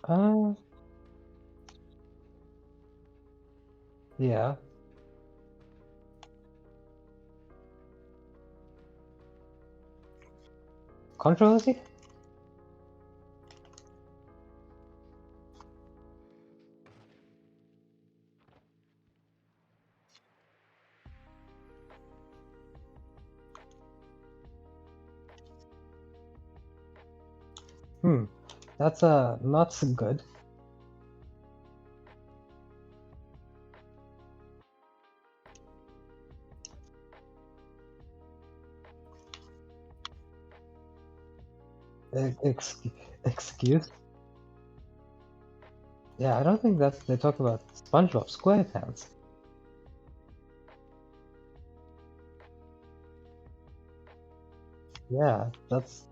Uh. Yeah. Controversy? Hmm. That's not so good. Ex excuse? Yeah, I don't think that's they talk about SpongeBob SquarePants. Yeah, that's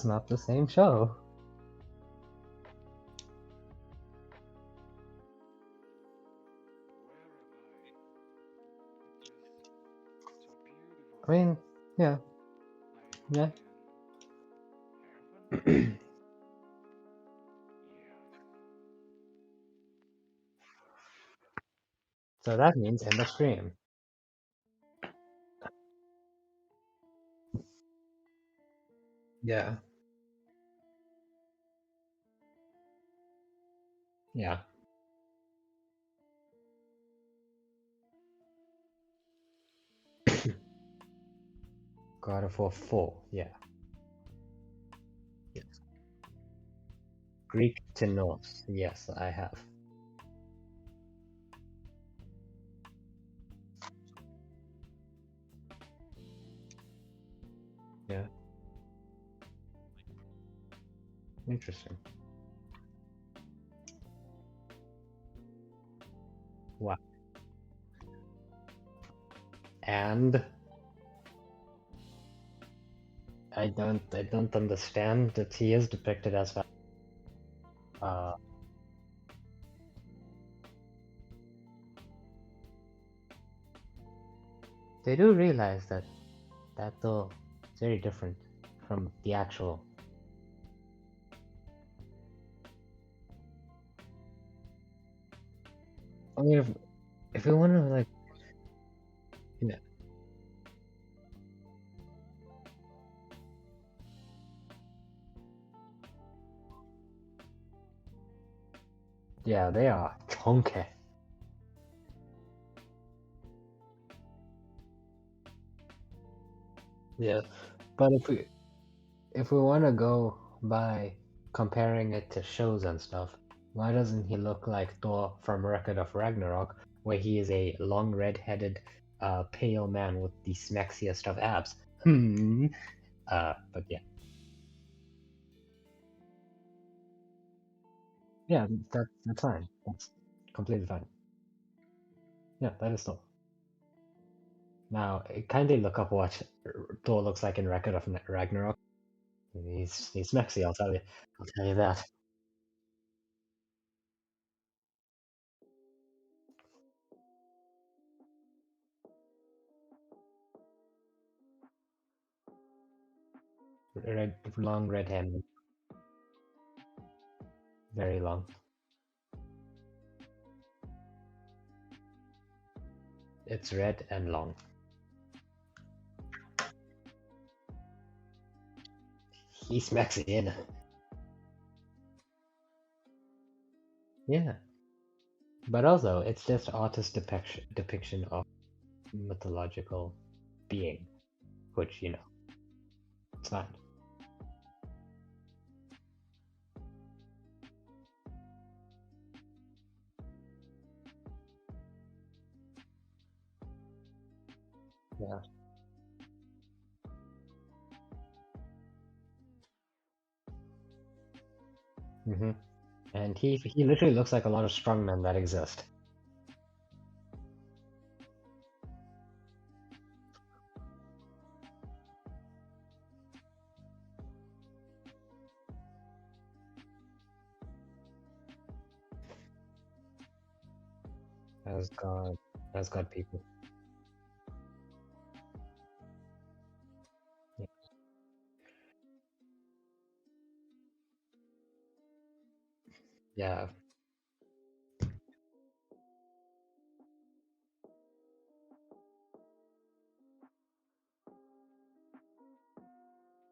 not the same show. I mean, yeah, yeah. So that means end of stream. Yeah, yeah. God of War 4, yeah. Yes. Greek to Norse, yes, I have. Yeah, interesting. Wow. And I don't understand that he is depicted as they do realize that though is very different from the actual. I mean, if we want to like, you know, yeah, they are chunky. Yeah, but if we want to go by comparing it to shows and stuff, why doesn't he look like Thor from Record of Ragnarok, where he is a long red-headed, pale man with the smaxiest of abs? Hmm. But yeah, yeah, that's fine. That's completely fine. Yeah, that is Thor. Now, kindly look up what Thor looks like in Record of Ragnarok. He's smexy, I'll tell you. I'll tell you that. Long red hair, very long. It's red and long. He's Mexican. Yeah, but also it's just artist depiction of mythological being, which it's fine. Yeah. hmm And he literally looks like a lot of strongmen that exist. As God, as God people. Yeah, yeah,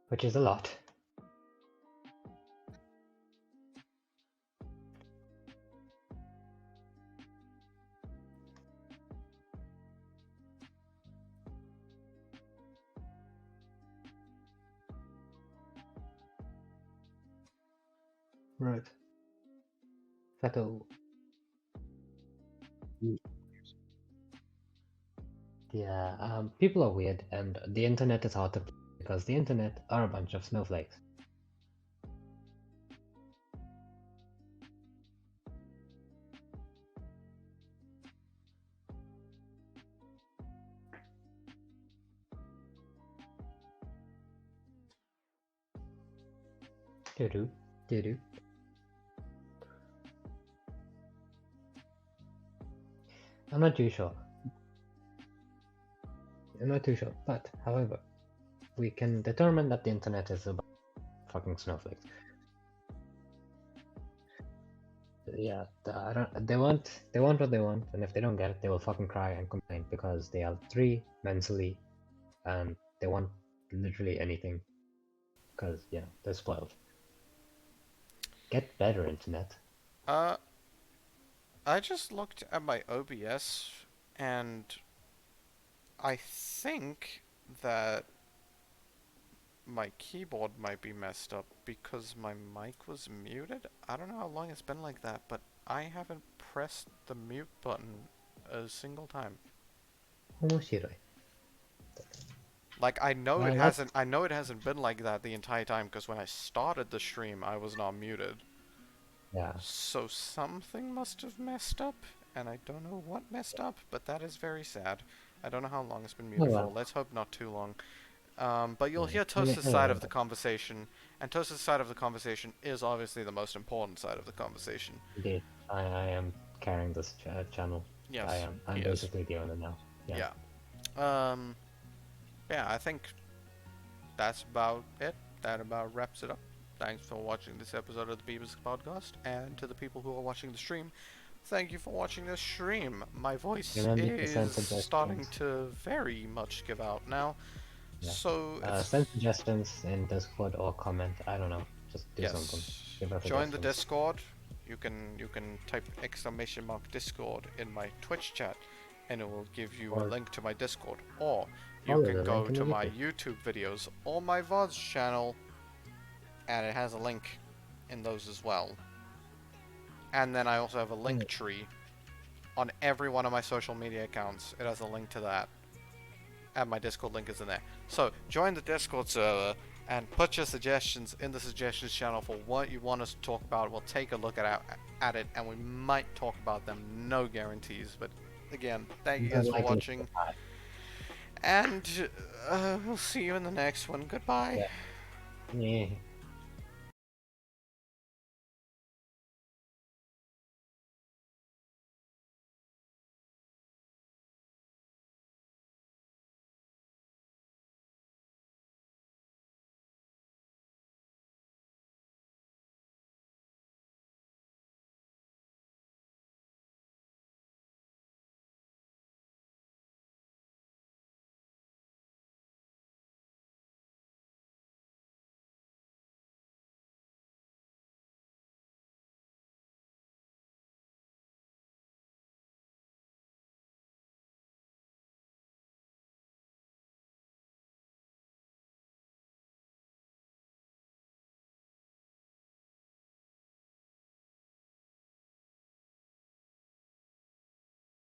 which is a lot. Right. So, yeah, people are weird, and the internet is hard to play because the internet are a bunch of snowflakes. Doo doo, doo doo. I'm not too sure. I'm not too sure, but however, we can determine that the internet is about fucking snowflakes. Yeah, I don't, they want what they want, and if they don't get it, they will fucking cry and complain because they are three mentally, and they want literally anything because they're spoiled. Get better, internet. Uh, I just looked at my OBS, and I think that my keyboard might be messed up because my mic was muted. I don't know how long it's been like that, but I haven't pressed the mute button a single time. 面白い. Like That's I know it hasn't been like that the entire time because when I started the stream I was not muted. yeah. So something must have messed up, and I don't know what messed up, but that is very sad. I don't know how long it's been Oh muted for. well. Let's hope not too long. But you'll Yeah. hear Toast's side Anyway, of the conversation, and Toast's side of the conversation is obviously the most important side of the conversation. indeed, I am carrying this channel. I Yes, am. he I'm is. basically the owner now. Yeah. Yeah. Um, yeah, I think that's about it. That about wraps it up. Thanks for watching this episode of the Beavis Podcast, and to the people who are watching the stream, thank you for watching the stream. My voice Remember to send is starting suggestions. to very much give out now, Yeah. so Send suggestions in Discord or comment. I don't know. Just do something. yes, Give us join the suggestions. Discord. You can type exclamation mark Discord in my Twitch chat, and it will give you a Or link to my Discord. Or you follow can the go link in the to my YouTube. YouTube videos or my VODs channel, and it has a link in those as well. And then I also have a link tree on every one of my social media accounts. It has a link to that. And my Discord link is in there. So join the Discord server and put your suggestions in the suggestions channel for what you want us to talk about. We'll take a look at it and we might talk about them. No guarantees. But again, thank you More guys for likely watching. than not. And we'll see you in the next one. Goodbye. Yeah. Yeah.